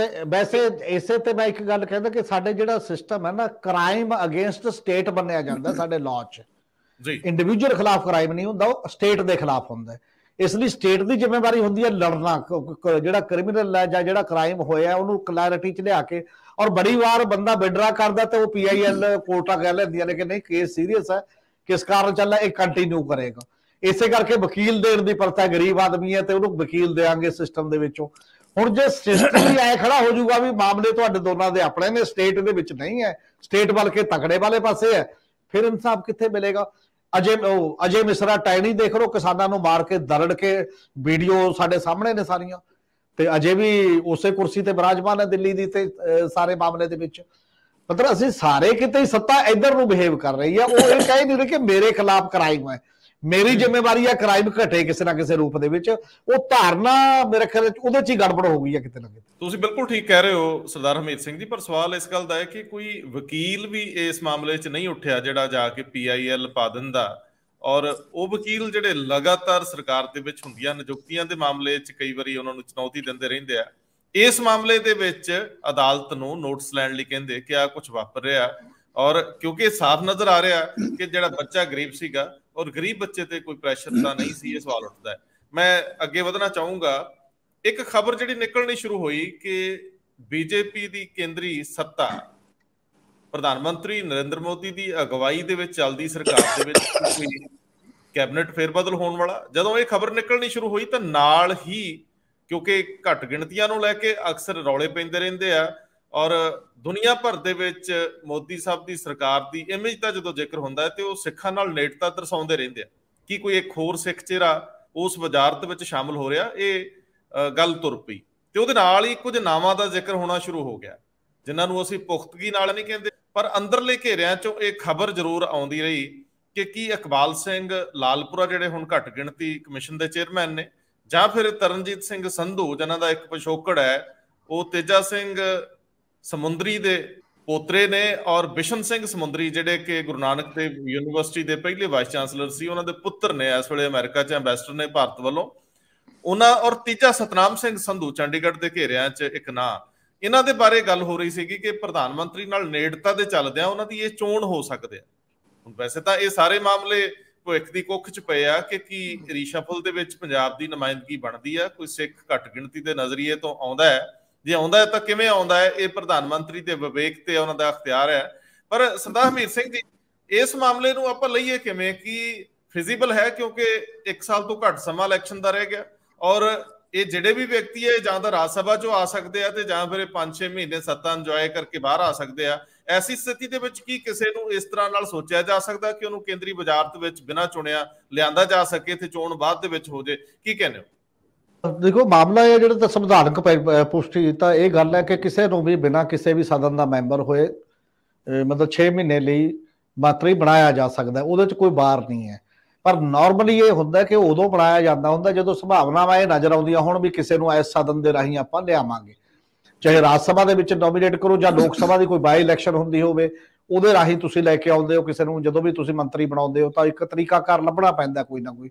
ਵੈਸੇ ਇਸੇ ਤੇ ਮੈਂ ਇੱਕ ਗੱਲ ਕਹਿੰਦਾ ਕਿ ਸਾਡੇ ਜਿਹੜਾ ਸਿਸਟਮ ਹੈ ਨਾ, ਕ੍ਰਾਈਮ ਅਗੇਂਸਟ ਸਟੇਟ ਮੰਨਿਆ ਜਾਂਦਾ ਸਾਡੇ ਲਾਅ 'ਚ ਜੀ। ਇੰਡੀਵਿਜੂਅਲ ਖਿਲਾਫ ਕ੍ਰਾਈਮ ਨਹੀਂ ਹੁੰਦਾ, ਉਹ ਸਟੇਟ ਦੇ ਖਿਲਾਫ ਹੁੰਦਾ। ਇਸ ਲਈ ਸਟੇਟ ਦੀ ਜ਼ਿੰਮੇਵਾਰੀ ਹੁੰਦੀ ਹੈ ਲੜਨਾ, ਜਿਹੜਾ ਕ੍ਰਿਮੀਨਲ ਹੈ ਜਾਂ ਜਿਹੜਾ ਕ੍ਰਾਈਮ ਹੋਇਆ ਉਹਨੂੰ ਕਲੈਰਿਟੀ 'ਚ ਲਿਆ ਕੇ। ਔਰ ਬੜੀ ਵਾਰ ਬੰਦਾ ਵਿਡਰਾ ਕਰਦਾ ਤੇ ਉਹ PIL ਕੋਰਟਾਂ ਕਹਿ ਲੈਂਦੀਆਂ ਨੇ ਕਿ ਨਹੀਂ ਕੇਸ ਸੀਰੀਅਸ ਹੈ, ਕਿਸ ਕਾਰਨ ਚੱਲਣਾ, ਇਹ ਕੰਟੀਨਿਊ ਕਰੇਗਾ। ਇਸੇ ਕਰਕੇ ਵਕੀਲ ਦੇਣ ਦੀ ਪ੍ਰਥਾ, ਗਰੀਬ ਆਦਮੀ ਹੈ ਤੇ ਉਹਨੂੰ ਵਕੀਲ ਦੇਾਂਗੇ ਸਿਸਟਮ ਦੇ ਵਿੱਚੋਂ। ਹੁਣ ਜੇ ਸਿਸਟਮ ਹੀ ਐ ਖੜਾ ਹੋ ਜਾਊਗਾ ਵੀ ਮਾਮਲੇ ਤੁਹਾਡੇ ਦੋਨਾਂ ਦੇ ਆਪਣੇ ਨੇ, ਸਟੇਟ ਦੇ ਵਿੱਚ ਨਹੀਂ ਹੈ, ਸਟੇਟ ਬਲਕਿ ਤਕੜੇ ਵਾਲੇ ਪਾਸੇ ਹੈ, ਫਿਰ ਇਨਸਾਫ ਕਿੱਥੇ ਮਿਲੇਗਾ? ਅਜੇ ਮਿਸਰਾ ਟਾਈਨੀ ਦੇਖ ਲਓ, ਕਿਸਾਨਾਂ ਨੂੰ ਮਾਰ ਕੇ ਦਰੜ ਕੇ, ਵੀਡੀਓ ਸਾਡੇ ਸਾਹਮਣੇ ਨੇ ਸਾਰੀਆਂ, ਤੇ ਅਜੇ ਵੀ ਉਸੇ ਕੁਰਸੀ ਤੇ ਬਿਰਾਜਮਾਨ ਹੈ ਦਿੱਲੀ ਦੀ ਤੇ ਸਾਰੇ ਮਾਮਲੇ ਦੇ ਵਿੱਚ। ਮਤਲਬ ਅਸੀਂ ਸਾਰੇ ਕਿਤੇ ਹੀ ਸੱਤਾ ਇੱਧਰ ਨੂੰ ਬਿਹੇਵ ਕਰ ਰਹੀ ਹੈ। ਉਹ ਇਹ ਕਹਿ ਨਹੀਂ ਰਹੇ ਕਿ ਮੇਰੇ ਖਿਲਾਫ ਕ੍ਰਾਈਮ ਹੈ, ਮੇਰੀ ਜ਼ਿੰਮੇਵਾਰੀ ਹੈ ਕ੍ਰਾਈਮ ਘਟੇ ਕਿਸੇ ਨਾ ਕਿਸੇ ਰੂਪ ਦੇ ਵਿੱਚ। ਉਹ ਧਾਰਨਾ ਮੇਰੇ ਖਿਆਲ ਉਹਦੇ 'ਚ ਹੀ ਗੜਬੜ ਹੋ ਗਈ ਹੈ ਕਿਤੇ ਨਾ ਕਿਤੇ। ਤੁਸੀਂ ਬਿਲਕੁਲ ਠੀਕ ਕਹਿ ਰਹੇ ਹੋ ਸਰਦਾਰ ਹਮੀਰ ਸਿੰਘ ਜੀ, ਪਰ ਸਵਾਲ ਇਸ ਗੱਲ ਦਾ ਹੈ ਕਿ ਕੋਈ ਵਕੀਲ ਵੀ ਇਸ ਮਾਮਲੇ 'ਚ ਨਹੀਂ ਉੱਠਿਆ ਜਿਹੜਾ ਜਾ ਕੇ PIL ਪਾ ਦਿੰਦਾ। ਔਰ ਉਹ ਵਕੀਲ ਜਿਹੜੇ ਲਗਾਤਾਰ ਸਰਕਾਰ ਦੇ ਵਿੱਚ ਹੁੰਦੀਆਂ ਨਿਯੁਕਤੀਆਂ ਦੇ ਮਾਮਲੇ 'ਚ ਕਈ ਵਾਰੀ ਉਹਨਾਂ ਨੂੰ ਚੁਣੌਤੀ ਦਿੰਦੇ ਰਹਿੰਦੇ ਆ। ਇਸ ਮਾਮਲੇ ਦੇ ਵਿੱਚ ਅਦਾਲਤ ਨੂੰ ਨੋਟਿਸ ਲੈਣ ਲਈ ਕਹਿੰਦੇ ਕਿ ਆ ਕੁਝ ਵਾਪਰ ਰਿਹਾ। ਔਰ ਕਿਉਂਕਿ ਸਾਫ਼ ਨਜ਼ਰ ਆ ਰਿਹਾ ਕਿ ਜਿਹੜਾ ਬੱਚਾ ਗਰੀਬ ਸੀਗਾ ਔਰ ਗਰੀਬ ਬੱਚੇ ਤੇ ਕੋਈ ਪ੍ਰੈਸ਼ਰ ਤਾਂ ਨਹੀਂ ਸੀ, ਇਹ ਸਵਾਲ ਉੱਠਦਾ ਹੈ। मैं अगे ਵਧਣਾ ਚਾਹੂੰਗਾ। एक खबर ਜਿਹੜੀ ਨਿਕਲਣੀ ਸ਼ੁਰੂ ਹੋਈ कि बीजेपी ਦੀ ਕੇਂਦਰੀ ਸੱਤਾ ਪ੍ਰਧਾਨ ਮੰਤਰੀ ਨਰਿੰਦਰ ਮੋਦੀ ਦੀ ਅਗਵਾਈ ਦੇ ਵਿੱਚ ਚੱਲਦੀ ਸਰਕਾਰ ਦੇ ਵਿੱਚ ਕੋਈ ਕੈਬਨਿਟ ਫੇਰਬਦਲ ਹੋਣ ਵਾਲਾ। ਜਦੋਂ ਇਹ ਖਬਰ ਨਿਕਲਣੀ ਸ਼ੁਰੂ ਹੋਈ ਤਾਂ ਨਾਲ ਹੀ, ਕਿਉਂਕਿ ਘੱਟ ਗਿਣਤੀਆਂ ਨੂੰ ਲੈ ਕੇ ਅਕਸਰ ਰੌਲੇ ਪੈਂਦੇ ਰਹਿੰਦੇ ਆ ਔਰ ਦੁਨੀਆ ਭਰ ਦੇ ਵਿੱਚ ਮੋਦੀ ਸਾਹਿਬ ਦੀ ਸਰਕਾਰ ਦੀ ਇਮੇਜ ਦਾ ਜਦੋਂ ਜ਼ਿਕਰ ਹੁੰਦਾ ਹੈ ਤੇ ਉਹ ਸਿੱਖਾਂ ਨਾਲ ਨੇੜਤਾ ਦਰਸਾਉਂਦੇ ਰਹਿੰਦੇ ਆ ਕਿ ਕੋਈ ਇੱਕ ਹੋਰ ਸਿੱਖ ਚਿਹਰਾ ਉਸ ਵਜ਼ਾਰਤ ਵਿੱਚ ਸ਼ਾਮਲ ਹੋ ਰਿਹਾ। ਇਹ ਗੱਲ ਤੁਰ ਪਈ ਤੇ ਉਹਦੇ ਨਾਲ ਹੀ ਕੁਝ ਨਾਵਾਂ ਦਾ ਜ਼ਿਕਰ ਹੋਣਾ ਸ਼ੁਰੂ ਹੋ ਗਿਆ ਜਿਨ੍ਹਾਂ ਨੂੰ ਅਸੀਂ ਪੁਖਤਗੀ ਨਾਲ ਨਹੀਂ ਕਹਿੰਦੇ, ਪਰ ਅੰਦਰਲੇ ਘੇਰਿਆਂ ਚੋਂ ਇਹ ਖਬਰ ਜ਼ਰੂਰ ਆਉਂਦੀ ਰਹੀ ਕਿ ਕੀ ਇਕਬਾਲ ਸਿੰਘ ਲਾਲਪੁਰਾ ਜਿਹੜੇ ਹੁਣ ਘੱਟ ਗਿਣਤੀ ਕਮਿਸ਼ਨ ਦੇ ਚੇਅਰਮੈਨ ਨੇ, ਜਾਂ ਫਿਰ ਤਰਨਜੀਤ ਸਿੰਘ ਸੰਧੂ ਜਿਨ੍ਹਾਂ ਦਾ ਇੱਕ ਪਿਛੋਕੜ ਹੈ, ਉਹ ਤੇਜਾ ਸਿੰਘ ਸਮੁੰਦਰੀ ਦੇ ਪੋਤਰੇ ਨੇ ਔਰ ਬਿਸ਼ਨ ਸਿੰਘ ਸਮੁੰਦਰੀ ਜਿਹੜੇ ਕਿ ਗੁਰੂ ਨਾਨਕ ਦੇਵ ਯੂਨੀਵਰਸਿਟੀ ਦੇ ਪਹਿਲੇ ਵਾਈਸ ਚਾਂਸਲਰ ਸੀ, ਉਹਨਾਂ ਦੇ ਪੁੱਤਰ ਨੇ, ਇਸ ਵੇਲੇ ਅਮਰੀਕਾ 'ਚ ਐਂਬੈਸਡਰ ਨੇ ਭਾਰਤ ਵੱਲੋਂ ਉਹਨਾਂ, ਔਰ ਤੀਜਾ ਸਤਨਾਮ ਸਿੰਘ ਸੰਧੂ ਚੰਡੀਗੜ੍ਹ ਦੇ ਘੇਰਿਆਂ 'ਚ ਇੱਕ ਨਾਂ। ਇਹਨਾਂ ਦੇ ਬਾਰੇ ਗੱਲ ਹੋ ਰਹੀ ਸੀਗੀ ਕਿ ਪ੍ਰਧਾਨ ਮੰਤਰੀ ਨਾਲ ਨੇੜਤਾ ਦੇ ਚੱਲਦਿਆਂ ਉਹਨਾਂ ਦੀ ਇਹ ਚੋਣ ਹੋ ਸਕਦੇ ਆ। ਹੁਣ ਵੈਸੇ ਤਾਂ ਇਹ ਸਾਰੇ ਮਾਮਲੇ ਭਵਿੱਖ ਦੀ ਕੁੱਖ 'ਚ ਪਏ ਆ ਕਿ ਕੀ ਰੀਸ਼ਫਲ ਦੇ ਵਿੱਚ ਪੰਜਾਬ ਦੀ ਨੁਮਾਇੰਦਗੀ ਬਣਦੀ ਆ, ਕੋਈ ਸਿੱਖ ਘੱਟ ਗਿਣਤੀ ਦੇ ਨਜ਼ਰੀਏ ਤੋਂ ਆਉਂਦਾ ਹੈ, ਜੇ ਆਉਂਦਾ ਹੈ ਤਾਂ ਕਿਵੇਂ ਆਉਂਦਾ ਹੈ, ਇਹ ਪ੍ਰਧਾਨ ਮੰਤਰੀ ਦੇ ਵਿਵੇਕ ਤੇ ਉਹਨਾਂ ਦਾ ਅਖਤਿਆਰ ਹੈ। ਪਰ ਸਰਦਾਰ ਹਰਮੀਤ ਸਿੰਘ ਜੀ, ਇਸ ਮਾਮਲੇ ਨੂੰ ਆਪਾਂ ਲਈਏ ਕਿਵੇਂ, ਕਿ ਫਿਜ਼ੀਬਲ ਹੈ? ਕਿਉਂਕਿ 1 ਸਾਲ ਤੋਂ ਘੱਟ ਸਮਾਂ ਇਲੈਕਸ਼ਨ ਦਾ ਰਹਿ ਗਿਆ ਔਰ ਇਹ ਜਿਹੜੇ ਵੀ ਵਿਅਕਤੀ ਹੈ ਜਾਂ ਤਾਂ ਰਾਜ ਸਭਾ 'ਚੋਂ ਆ ਸਕਦੇ ਆ ਤੇ ਜਾਂ ਫਿਰ 5-6 ਮਹੀਨੇ ਸੱਤਾ ਇੰਜੋਏ ਕਰਕੇ ਬਾਹਰ ਆ ਸਕਦੇ ਆ। ਐਸੀ ਸਥਿਤੀ ਦੇ ਵਿੱਚ ਕੀ ਕਿਸੇ ਨੂੰ ਇਸ ਤਰ੍ਹਾਂ ਨਾਲ ਸੋਚਿਆ ਜਾ ਸਕਦਾ ਕਿ ਉਹਨੂੰ ਕੇਂਦਰੀ ਵਜ਼ਾਰਤ ਵਿੱਚ ਬਿਨਾਂ ਚੁਣਿਆ ਲਿਆਂਦਾ ਜਾ ਸਕੇ ਤੇ ਚੋਣ ਬਾਅਦ ਦੇ ਵਿੱਚ ਹੋ ਜੇ? ਕੀ ਕਹਿੰਦੇ ਹੋ? ਦੇਖੋ, ਮਾਮਲਾ ਇਹ ਜਿਹੜਾ ਤਾਂ ਸੰਵਿਧਾਨਕ ਪੁਸ਼ਟੀ ਤਾਂ ਇਹ ਗੱਲ ਹੈ ਕਿ ਕਿਸੇ ਨੂੰ ਵੀ ਬਿਨਾਂ ਕਿਸੇ ਵੀ ਸਦਨ ਦਾ ਮੈਂਬਰ ਹੋਏ ਮਤਲਬ 6 ਮਹੀਨੇ ਲਈ ਮੰਤਰੀ ਬਣਾਇਆ ਜਾ ਸਕਦਾ, ਉਹਦੇ 'ਚ ਕੋਈ ਬਾਰ ਨਹੀਂ ਹੈ। ਪਰ ਨਾਰਮਲੀ ਇਹ ਹੁੰਦਾ ਕਿ ਉਦੋਂ ਬਣਾਇਆ ਜਾਂਦਾ ਹੁੰਦਾ ਜਦੋਂ ਸੰਭਾਵਨਾਵਾਂ ਇਹ ਨਜ਼ਰ ਆਉਂਦੀਆਂ ਹੁਣ ਵੀ ਕਿਸੇ ਨੂੰ ਇਸ ਸਦਨ ਦੇ ਰਾਹੀਂ ਆਪਾਂ ਲਿਆਵਾਂਗੇ, ਚਾਹੇ ਰਾਜ ਸਭਾ ਦੇ ਵਿੱਚ ਨੋਮੀਨੇਟ ਕਰੋ ਜਾਂ ਲੋਕ ਸਭਾ ਦੀ ਕੋਈ ਬਾਈ ਇਲੈਕਸ਼ਨ ਹੁੰਦੀ ਹੋਵੇ ਉਹਦੇ ਰਾਹੀਂ ਤੁਸੀਂ ਲੈ ਕੇ ਆਉਂਦੇ ਹੋ ਕਿਸੇ ਨੂੰ। ਜਦੋਂ ਵੀ ਤੁਸੀਂ ਮੰਤਰੀ ਬਣਾਉਂਦੇ ਹੋ ਤਾਂ ਇੱਕ ਤਰੀਕਾਕਾਰ ਲੱਭਣਾ ਪੈਂਦਾ ਕੋਈ ਨਾ ਕੋਈ।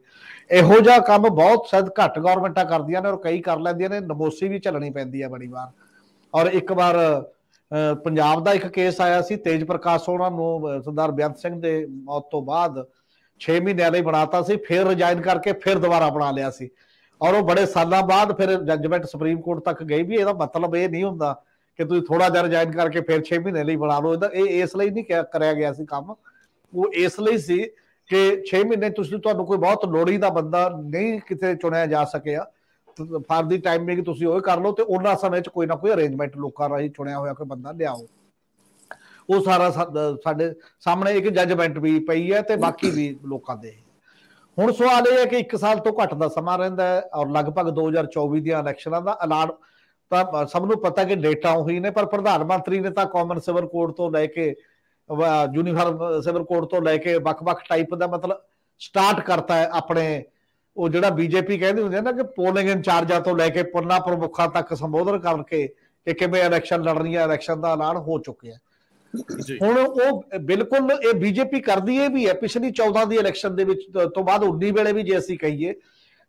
ਇਹੋ ਜਿਹਾ ਕੰਮ ਬਹੁਤ ਸ਼ਾਇਦ ਘੱਟ ਗੌਰਮੈਂਟਾਂ ਕਰਦੀਆਂ ਨੇ ਔਰ ਕਈ ਕਰ ਲੈਂਦੀਆਂ ਨੇ, ਨਮੋਸੀ ਵੀ ਝੱਲਣੀ ਪੈਂਦੀ ਹੈ ਬੜੀ ਵਾਰ। ਔਰ ਇੱਕ ਵਾਰ ਪੰਜਾਬ ਦਾ ਇੱਕ ਕੇਸ ਆਇਆ ਸੀ, ਤੇਜ ਪ੍ਰਕਾਸ਼ ਹੋਣਾ ਨੂੰ ਸਰਦਾਰ ਬੇਅੰਤ ਸਿੰਘ ਦੇ ਮੌਤ ਤੋਂ ਬਾਅਦ 6 ਮਹੀਨਿਆਂ ਲਈ ਬਣਾਤਾ ਸੀ, ਫਿਰ ਰਿਜ਼ਾਈਨ ਕਰਕੇ ਫਿਰ ਦੁਬਾਰਾ ਬਣਾ ਲਿਆ ਸੀ ਔਰ ਉਹ ਬੜੇ ਸਾਲਾਂ ਬਾਅਦ ਫਿਰ ਜੱਜਮੈਂਟ ਸੁਪਰੀਮ ਕੋਰਟ ਤੱਕ ਗਈ ਵੀ ਇਹਦਾ ਮਤਲਬ ਇਹ ਨਹੀਂ ਹੁੰਦਾ ਕਿ ਤੁਸੀਂ ਥੋੜਾ ਜਿਹਾ ਰਿਜ਼ਾਈਨ ਕਰਕੇ ਫਿਰ 6 ਮਹੀਨੇ ਲਈ ਬਣਾ ਲਓ। ਇਹ ਇਸ ਲਈ ਨਹੀਂ ਕਰਿਆ ਗਿਆ ਸੀ ਕੰਮ, ਉਹ ਇਸ ਲਈ ਸੀ ਕਿ 6 ਮਹੀਨੇ ਤੁਹਾਨੂੰ ਕੋਈ ਬਹੁਤ ਲੋੜੀਂਦਾ ਬੰਦਾ ਨਹੀਂ ਕਿਤੇ ਚੁਣਿਆ ਜਾ ਸਕਿਆ, ਫਾਰ ਦੀ ਟਾਈਮਿੰਗ ਤੁਸੀਂ ਉਹ ਕਰ ਲਓ ਤੇ ਉਹਨਾਂ ਸਮੇਂ 'ਚ ਕੋਈ ਨਾ ਕੋਈ ਅਰੇਂਜਮੈਂਟ ਲੋਕਾਂ ਰਾਹੀਂ ਚੁਣਿਆ ਹੋਇਆ ਕੋਈ ਬੰਦਾ ਲਿਆਓ। ਉਹ ਸਾਰਾ ਸਾਡੇ ਸਾਹਮਣੇ ਇੱਕ ਜੱਜਮੈਂਟ ਵੀ ਪਈ ਹੈ ਤੇ ਬਾਕੀ ਵੀ ਲੋਕਾਂ ਦੇ। ਹੁਣ ਸਵਾਲ ਇਹ ਹੈ ਕਿ 1 ਸਾਲ ਤੋਂ ਘੱਟ ਦਾ ਸਮਾਂ ਰਹਿੰਦਾ ਹੈ ਔਰ ਲਗਭਗ 2024 ਦੀਆਂ ਇਲੈਕਸ਼ਨਾਂ ਦਾ ਐਲਾਨ ਤਾਂ ਸਭ ਨੂੰ ਪਤਾ ਕਿ ਡੇਟਾ ਉਹੀ ਨੇ, ਪਰ ਪ੍ਰਧਾਨ ਮੰਤਰੀ ਨੇ ਤਾਂ ਕਾਮਨ ਸਿਵਲ ਕੋਡ ਤੋਂ ਲੈ ਕੇ ਯੂਨੀਫਾਰਮ ਸਿਵਲ ਕੋਡ ਤੋਂ ਲੈ ਕੇ ਵੱਖ-ਵੱਖ ਟਾਈਪ ਦਾ ਮਤਲਬ ਸਟਾਰਟ ਕਰਤਾ ਹੈ ਆਪਣੇ। ਉਹ ਜਿਹੜਾ ਬੀਜੇਪੀ ਕਹਿੰਦੇ ਹੁੰਦੇ ਨਾ ਕਿ ਪੋਲਿੰਗ ਇੰਚਾਰਜਾਂ ਤੋਂ ਲੈ ਕੇ ਪੁੰਨਾ ਪ੍ਰਮੁੱਖਾਂ ਤੱਕ ਸੰਬੋਧਨ ਕਰਕੇ ਕਿ ਕਿਵੇਂ ਇਲੈਕਸ਼ਨ ਲੜਨੀ ਹੈ, ਇਲੈਕਸ਼ਨ ਦਾ ਐਲਾਨ ਹੋ ਚੁੱਕਿਆ। ਹੁਣ ਉਹ ਬਿਲਕੁਲ ਇਹ ਬੀਜੇਪੀ ਕਰਦੀ ਇਹ ਵੀ ਹੈ। ਪਿਛਲੀ 14 ਦੀ ਇਲੈਕਸ਼ਨ ਦੇ ਵਿੱਚ ਤੋਂ ਬਾਅਦ 19 ਵੇਲੇ ਵੀ ਜੇ ਅਸੀਂ ਕਹੀਏ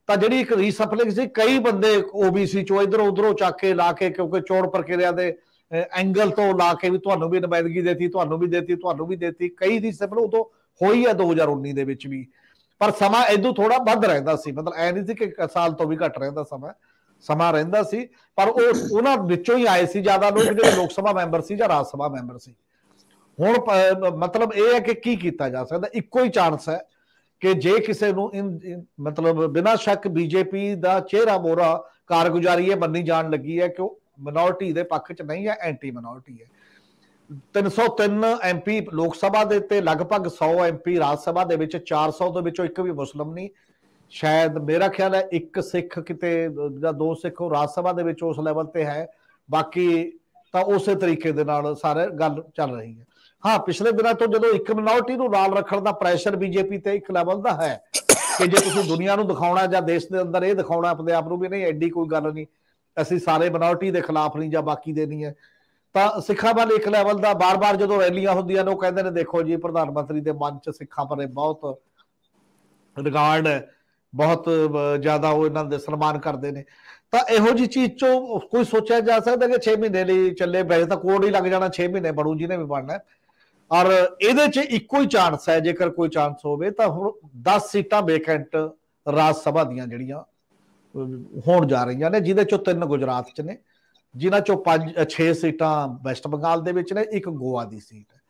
ਤਾਂ ਜਿਹੜੀ ਇੱਕ ਰੀਸਫਲਿੰਗ ਸੀ, ਕਈ ਬੰਦੇ ਓਬੀਸੀ ਚੋਂ ਇਧਰੋਂ ਉਧਰੋਂ ਚੱਕ ਕੇ ਲਾ ਕੇ, ਕਿਉਂਕਿ ਚੋਣ ਪ੍ਰਕਿਰਿਆ ਦੇ ਐਂਗਲ ਤੋਂ ਲਾ ਕੇ ਵੀ ਤੁਹਾਨੂੰ ਵੀ ਨੁਮਾਇੰਦਗੀ ਦੇਤੀ, ਤੁਹਾਨੂੰ ਵੀ ਦੇਤੀ, ਤੁਹਾਨੂੰ ਵੀ ਦੇਤੀ, ਕਈ ਰੀਸਫਲ ਉਦੋਂ ਹੋਈ ਹੈ 2019 ਦੇ ਵਿੱਚ ਵੀ। ਪਰ ਸਮਾਂ ਇਦੋਂ ਥੋੜਾ ਵੱਧ ਰਹਿੰਦਾ ਸੀ, ਮਤਲਬ ਐ ਨਹੀਂ ਸੀ ਕਿ 1 ਸਾਲ ਤੋਂ ਵੀ ਘੱਟ ਰਹਿੰਦਾ ਸਮਾਂ ਰਹਿੰਦਾ ਸੀ, ਪਰ ਉਹ ਉਹਨਾਂ ਵਿੱਚੋਂ ਹੀ ਆਏ ਸੀ ਜ਼ਿਆਦਾ ਲੋਕ ਜਿਹੜੇ ਲੋਕ ਸਭਾ ਮੈਂਬਰ ਸੀ ਜਾਂ ਰਾਜ ਸਭਾ ਮੈਂਬਰ ਸੀ। ਹੁਣ ਮਤਲਬ ਇਹ ਹੈ ਕਿ ਕੀ ਕੀਤਾ ਜਾ ਸਕਦਾ, ਇੱਕੋ ਹੀ ਚਾਂਸ ਹੈ ਕਿ ਜੇ ਕਿਸੇ ਨੂੰ ਮਤਲਬ ਬਿਨਾਂ ਸ਼ੱਕ ਬੀਜੇਪੀ ਦਾ ਚਿਹਰਾ ਮੋਹਰਾ ਕਾਰਗੁਜ਼ਾਰੀ ਇਹ ਮੰਨੀ ਜਾਣ ਲੱਗੀ ਹੈ ਕਿ ਉਹ ਮਿਨੋਰਟੀ ਦੇ ਪੱਖ 'ਚ ਨਹੀਂ ਹੈ, ਐਂਟੀ ਮਿਨੋਰਟੀ ਹੈ। 303 MP ਲੋਕ ਸਭਾ ਦੇ ਤੇ ਲਗਭਗ 100 MP ਰਾਜ ਸਭਾ ਦੇ ਵਿੱਚ, 400 ਦੇ ਵਿੱਚੋਂ ਇੱਕ ਵੀ ਮੁਸਲਿਮ ਨਹੀਂ। ਸ਼ਾਇਦ ਮੇਰਾ ਖਿਆਲ ਹੈ 1 ਸਿੱਖ ਕਿਤੇ ਜਾਂ 2 ਸਿੱਖ ਰਾਜ ਸਭਾ ਦੇ ਵਿੱਚ ਉਸ ਲੈਵਲ ਤੇ ਹੈ, ਬਾਕੀ ਤਾਂ ਉਸੇ ਤਰੀਕੇ ਦੇ ਨਾਲ ਸਾਰੇ ਗੱਲ ਚੱਲ ਰਹੀ ਹੈ। ਹਾਂ, ਪਿਛਲੇ ਦਿਨਾਂ ਤੋਂ ਜਦੋਂ ਇੱਕ ਮਿਨੋਰਟੀ ਨੂੰ ਨਾਲ ਰੱਖਣ ਦਾ ਪ੍ਰੈਸ਼ਰ ਬੀਜੇਪੀ ਤੇ ਇੱਕ ਲੈਵਲ ਦਾ ਹੈ ਕਿ ਜੇ ਤੁਸੀਂ ਦੁਨੀਆ ਨੂੰ ਦਿਖਾਉਣਾ ਜਾਂ ਦੇਸ਼ ਦੇ ਅੰਦਰ ਇਹ ਦਿਖਾਉਣਾ ਆਪਣੇ ਆਪ ਨੂੰ ਵੀ ਨਹੀਂ ਐਡੀ ਕੋਈ ਗੱਲ ਨਹੀਂ, ਅਸੀਂ ਸਾਰੇ ਮਿਨੋਰਟੀ ਦੇ ਖਿਲਾਫ ਨਹੀਂ ਜਾਂ ਬਾਕੀ ਦੇ ਨਹੀਂ ਹੈ, ਤਾਂ ਸਿੱਖਾਂ ਵੱਲ ਇੱਕ ਲੈਵਲ ਦਾ ਬਾਰ-ਬਾਰ ਜਦੋਂ ਰੈਲੀਆਂ ਹੁੰਦੀਆਂ ਨੇ ਉਹ ਕਹਿੰਦੇ ਨੇ ਦੇਖੋ ਜੀ ਪ੍ਰਧਾਨ ਮੰਤਰੀ ਦੇ ਮਨ 'ਚ ਸਿੱਖਾਂ ਬਾਰੇ ਬਹੁਤ ਰਿਗਾਰਡ ਹੈ, ਬਹੁਤ ਜ਼ਿਆਦਾ ਉਹ ਇਹਨਾਂ ਦੇ ਸਨਮਾਨ ਕਰਦੇ ਨੇ। ਤਾਂ ਇਹੋ ਜਿਹੀ ਚੀਜ਼ 'ਚੋਂ ਕੋਈ ਸੋਚਿਆ ਜਾ ਸਕਦਾ ਕਿ 6 ਮਹੀਨੇ ਲਈ ਚੱਲੇ, ਵੈਸੇ ਤਾਂ ਕੋਡ ਹੀ ਲੱਗ ਜਾਣਾ, 6 ਮਹੀਨੇ ਬਣੂ ਜਿਹਨੇ ਵੀ ਬਣਨਾ। ਔਰ ਇਹਦੇ 'ਚ ਇੱਕੋ ਹੀ ਚਾਂਸ ਹੈ, ਜੇਕਰ ਕੋਈ ਚਾਂਸ ਹੋਵੇ ਤਾਂ ਹੁਣ 10 ਸੀਟਾਂ ਵੇਕੈਂਟ ਰਾਜ ਸਭਾ ਦੀਆਂ ਜਿਹੜੀਆਂ ਹੋਣ ਜਾ ਰਹੀਆਂ ਨੇ, ਜਿਹਦੇ ਚੋਂ 3 ਗੁਜਰਾਤ 'ਚ ਨੇ, ਜਿਨ੍ਹਾਂ ਚੋਂ 6 ਸੀਟਾਂ ਵੈਸਟ ਬੰਗਾਲ ਦੇ ਵਿੱਚ ਨੇ, 1 ਗੋਆ ਦੀ ਸੀਟ ਹੈ,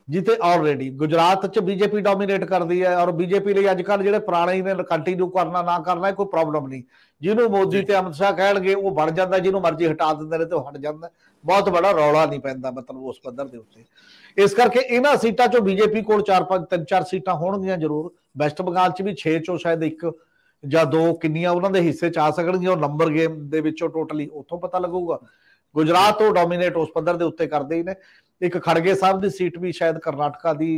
ਜਿੱਥੇ ਆਲਰੇਡੀ ਗੁਜਰਾਤ 'ਚ ਬੀਜੇਪੀ ਡੋਮੀਨੇਟ ਕਰਦੀ ਹੈ। ਔਰ ਬੀਜੇਪੀ ਲਈ ਅੱਜ ਕੱਲ੍ਹ ਜਿਹੜੇ ਪੁਰਾਣੇ ਨੇ ਕੰਟੀਨਿਊ ਕਰਨਾ ਨਾ ਕਰਨਾ ਕੋਈ ਪ੍ਰੋਬਲਮ ਨਹੀਂ, ਜਿਹਨੂੰ ਮੋਦੀ ਤੇ ਅਮਿਤ ਸ਼ਾਹ ਕਹਿਣਗੇ ਉਹ ਬਣ ਜਾਂਦਾ, ਜਿਹਨੂੰ ਮਰਜ਼ੀ ਹਟਾ ਦਿੰਦੇ ਨੇ ਤੇ ਉਹ ਹਟ ਜਾਂਦਾ, ਬਹੁਤ ਬੜਾ ਰੌਲਾ ਨਹੀਂ ਪੈਂਦਾ ਮਤਲਬ ਉਸ ਪੱਧਰ ਦੇ ਉੱਤੇ। ਇਸ ਕਰਕੇ ਇਹਨਾਂ ਸੀਟਾਂ ਚੋਂ ਬੀਜੇਪੀ ਕੋਲ 3-4 ਸੀਟਾਂ ਹੋਣਗੀਆਂ ਜ਼ਰੂਰ। ਵੈਸਟ ਬੰਗਾਲ 'ਚ ਵੀ 6 ਚੋਂ ਸ਼ਾਇਦ 1 ਜਾਂ 2 ਕਿੰਨੀਆਂ ਉਹਨਾਂ ਦੇ ਹਿੱਸੇ 'ਚ ਆ ਸਕਣਗੀਆਂ, ਉਹ ਨੰਬਰ ਗੇਮ ਦੇ ਵਿੱਚੋਂ ਟੋਟਲੀ ਉੱਥੋਂ ਪਤਾ ਲੱਗੂਗਾ। ਗੁਜਰਾਤ ਉਹ ਡੋਮੀਨੇਟ ਉਸ ਪੱਧਰ ਦੇ ਉੱਤੇ ਕਰਦੇ ਹੀ ਨੇ। ਇੱਕ ਖੜਗੇ ਸਾਹਿਬ ਦੀ ਸੀਟ ਵੀ ਸ਼ਾਇਦ ਕਰਨਾਟਕਾ ਦੀ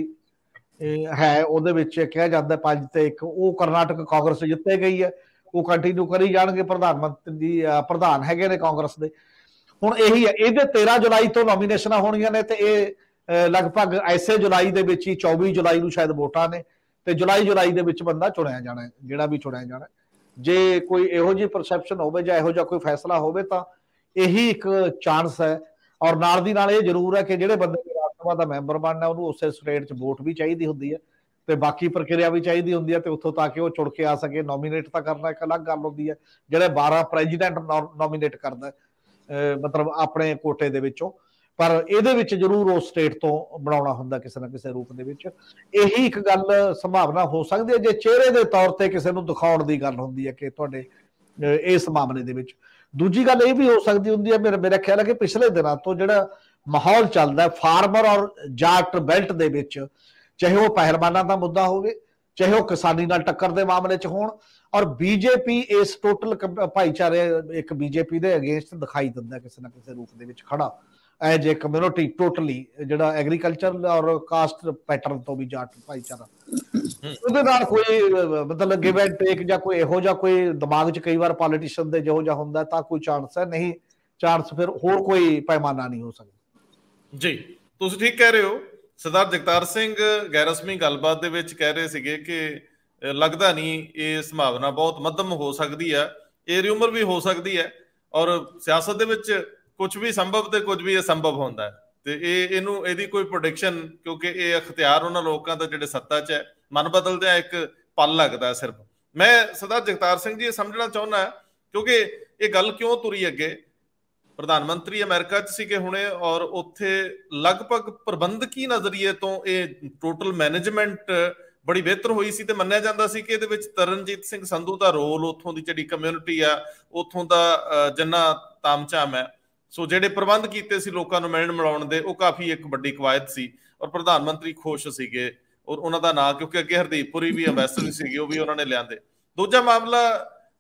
ਹੈ, ਉਹਦੇ ਵਿੱਚ ਕਿਹਾ ਜਾਂਦਾ 5 ਤੇ 1, ਉਹ ਕਰਨਾਟਕ ਕਾਂਗਰਸ ਜਿੱਤੇ ਗਈ ਹੈ, ਉਹ ਕੰਟੀਨਿਊ ਕਰੀ ਜਾਣਗੇ, ਪ੍ਰਧਾਨ ਮੰਤਰੀ ਪ੍ਰਧਾਨ ਹੈਗੇ ਨੇ ਕਾਂਗਰਸ ਦੇ। ਹੁਣ ਇਹੀ ਹੈ, ਇਹਦੇ 13 ਜੁਲਾਈ ਤੋਂ ਨੋਮੀਨੇਸ਼ਨਾਂ ਹੋਣੀਆਂ ਨੇ, ਤੇ ਇਹ ਲਗਭਗ ਐਸੇ ਜੁਲਾਈ ਦੇ ਵਿੱਚ ਹੀ 24 ਜੁਲਾਈ ਨੂੰ ਸ਼ਾਇਦ ਵੋਟਾਂ ਨੇ, ਤੇ ਜੁਲਾਈ ਦੇ ਵਿੱਚ ਬੰਦਾ ਚੁਣਿਆ ਜਾਣਾ, ਜਿਹੜਾ ਵੀ ਚੁਣਿਆ ਜਾਣਾ। ਜੇ ਕੋਈ ਇਹੋ ਜਿਹੀ ਪਰਸੈਪਸ਼ਨ ਹੋਵੇ ਜਾਂ ਇਹੋ ਜਿਹਾ ਕੋਈ ਫੈਸਲਾ ਹੋਵੇ ਤਾਂ ਇਹੀ ਇੱਕ ਚਾਂਸ ਹੈ। ਔਰ ਨਾਲ ਦੀ ਨਾਲ ਇਹ ਜ਼ਰੂਰ ਹੈ ਕਿ ਜਿਹੜੇ ਬੰਦੇ ਨੇ ਰਾਜ ਸਭਾ ਦਾ ਮੈਂਬਰ ਬਣਨਾ, ਉਹਨੂੰ ਉਸੇ ਸਟੇਟ 'ਚ ਵੋਟ ਵੀ ਚਾਹੀਦੀ ਹੁੰਦੀ ਹੈ, ਤੇ ਬਾਕੀ ਪ੍ਰਕਿਰਿਆ ਵੀ ਚਾਹੀਦੀ ਹੁੰਦੀ ਹੈ, ਤੇ ਉੱਥੋਂ ਤਾਂ ਕਿ ਉਹ ਚੁਣ ਕੇ ਆ ਸਕੇ। ਨੋਮੀਨੇਟ ਤਾਂ ਕਰਨਾ ਇੱਕ ਅਲੱਗ ਗੱਲ ਹੁੰਦੀ ਹੈ, ਜਿਹੜੇ 12 ਪ੍ਰੈਜ਼ੀਡੈਂਟ ਨੋਮੀਨੇਟ ਕਰਦਾ ਮਤਲਬ ਆਪਣੇ ਕੋਟੇ ਦੇ ਵਿੱਚੋਂ, ਪਰ ਇਹਦੇ ਵਿੱਚ ਜ਼ਰੂਰ ਉਸ ਸਟੇਟ ਤੋਂ ਬਣਾਉਣਾ ਹੁੰਦਾ ਕਿਸੇ ਨਾ ਕਿਸੇ ਰੂਪ ਦੇ ਵਿੱਚ। ਇਹੀ ਇੱਕ ਗੱਲ ਸੰਭਾਵਨਾ ਹੋ ਸਕਦੀ ਹੈ ਜੇ ਚਿਹਰੇ ਦੇ ਤੌਰ ਤੇ ਕਿਸੇ ਨੂੰ ਦਿਖਾਉਣ ਦੀ ਗੱਲ ਹੁੰਦੀ ਹੈ ਕਿ ਤੁਹਾਡੇ ਇਸ ਮਾਮਲੇ ਦੇ ਵਿੱਚ। ਦੂਜੀ ਗੱਲ ਇਹ ਵੀ ਹੋ ਸਕਦੀ ਹੁੰਦੀ ਹੈ, ਮੇਰਾ ਖਿਆਲ ਹੈ ਕਿ ਪਿਛਲੇ ਦਿਨਾਂ ਤੋਂ ਜਿਹੜਾ ਮਾਹੌਲ ਚੱਲਦਾ ਫਾਰਮਰ ਔਰ ਜਾਟ ਬੈਲਟ ਦੇ ਵਿੱਚ, ਚਾਹੇ ਉਹ ਪਹਿਲਵਾਨਾਂ ਦਾ ਮੁੱਦਾ ਹੋਵੇ, ਚਾਹੇ ਉਹ ਕਿਸਾਨੀ ਨਾਲ ਟੱਕਰ ਦੇ ਮਾਮਲੇ 'ਚ ਹੋਣ, ਔਰ ਬੀਜੇਪੀ ਇਸ ਟੋਟਲ ਭਾਈਚਾਰੇ ਇੱਕ ਬੀਜੇਪੀ ਦੇ ਅਗੇਂਸਟ ਦਿਖਾਈ ਦਿੰਦਾ ਕਿਸੇ ਨਾ ਕਿਸੇ ਰੂਪ ਦੇ ਵਿੱਚ ਖੜਾ, ਐਜ ਏ ਕਮਿਊਨਿਟੀ ਟੋਟਲੀ, ਜਿਹੜਾ ਐਗਰੀਕਲਚਰ ਔਰ ਕਾਸਟ ਪੈਟਰਨ ਤੋਂ ਵੀ ਜਾਟ ਭਾਈਚਾਰਾ, ਉਹਦੇ ਨਾਲ ਕੋਈ ਮਤਲਬ ਗਿਵ ਐਂਡ ਟੇਕ ਜਾਂ ਕੋਈ ਇਹੋ ਜਿਹਾ ਕੋਈ ਦਿਮਾਗ 'ਚ ਕਈ ਵਾਰ ਪੋਲੀਟੀਸ਼ੀਅਨ ਦੇ ਜਿਹੋ ਜਿਹਾ ਹੁੰਦਾ ਤਾਂ ਕੋਈ ਚਾਂਸ ਹੈ, ਨਹੀਂ ਚਾਂਸ ਫਿਰ ਹੋਰ ਕੋਈ ਪੈਮਾਨਾ ਨਹੀਂ ਹੋ ਸਕਦਾ। ਜੀ, ਤੁਸੀਂ ਠੀਕ ਕਹਿ ਰਹੇ ਹੋ। ਸਰਦਾਰ ਜਗਤਾਰ ਸਿੰਘ ਗੈਰ ਰਸਮੀ ਗੱਲਬਾਤ ਦੇ ਵਿੱਚ ਕਹਿ ਰਹੇ ਸੀਗੇ ਕਿ ਲੱਗਦਾ ਨਹੀਂ, ਇਹ ਸੰਭਾਵਨਾ ਬਹੁਤ ਮੱਧਮ ਹੋ ਸਕਦੀ ਹੈ, ਇਹ ਰਿਊਮਰ ਵੀ ਹੋ ਸਕਦੀ ਹੈ, ਔਰ ਸਿਆਸਤ ਦੇ ਵਿੱਚ ਕੁਝ ਵੀ ਸੰਭਵ ਤੇ ਕੁਝ ਵੀ ਅਸੰਭਵ ਹੁੰਦਾ ਹੈ, ਤੇ ਇਹਦੀ ਕੋਈ ਪ੍ਰੈਡਿਕਸ਼ਨ, ਕਿਉਂਕਿ ਇਹ ਅਖਤਿਆਰ ਉਹਨਾਂ ਲੋਕਾਂ ਦਾ ਜਿਹੜੇ ਸੱਤਾ 'ਚ ਹੈ, ਮਨ ਬਦਲਦਿਆਂ ਇੱਕ ਪਲ ਲੱਗਦਾ ਸਿਰਫ। ਮੈਂ ਸਰਦਾਰ ਜਗਤਾਰ ਸਿੰਘ ਜੀ ਇਹ ਸਮਝਣਾ ਚਾਹੁੰਦਾ, ਕਿਉਂਕਿ ਇਹ ਗੱਲ ਕਿਉਂ ਤੁਰੀ ਅੱਗੇ। ਪ੍ਰਧਾਨ ਮੰਤਰੀ ਅਮਰੀਕਾ 'ਚ ਸੀਗੇ ਹੁਣੇ, ਔਰ ਉੱਥੇ ਲਗਭਗ ਪ੍ਰਬੰਧਕੀ ਨਜ਼ਰੀਏ ਤੋਂ ਇਹ ਟੋਟਲ ਮੈਨੇਜਮੈਂਟ ਬੜੀ ਬਿਹਤਰ ਹੋਈ ਸੀ, ਤੇ ਮੰਨਿਆ ਜਾਂਦਾ ਸੀ ਕਿ ਇਹਦੇ ਵਿੱਚ ਤਰਨਜੀਤ ਸਿੰਘ ਸੰਧੂ ਦਾ ਰੋਲ, ਉੱਥੋਂ ਦੀ ਜਿਹੜੀ ਕਮਿਊਨਿਟੀ ਆ, ਉੱਥੋਂ ਦਾ ਜਿੰਨਾ ਤਾਮਝਾਮ ਹੈ, ਸੋ ਜਿਹੜੇ ਪ੍ਰਬੰਧ ਕੀਤੇ ਸੀ ਲੋਕਾਂ ਨੂੰ ਮਿਲਣ ਮਿਲਾਉਣ ਦੇ, ਉਹ ਕਾਫੀ ਇੱਕ ਵੱਡੀ ਕਵਾਇਦ ਸੀ, ਔਰ ਪ੍ਰਧਾਨ ਮੰਤਰੀ ਖੁਸ਼ ਸੀਗੇ, ਔਰ ਉਹਨਾਂ ਦਾ ਨਾਂ, ਕਿਉਂਕਿ ਅੱਗੇ ਹਰਦੀਪਪੁਰੀ ਵੀ ਅੰਬੈਸਡਰ ਸੀਗੇ, ਉਹ ਵੀ ਉਹਨਾਂ ਨੇ ਲਿਆਂਦੇ। ਦੂਜਾ ਮਾਮਲਾ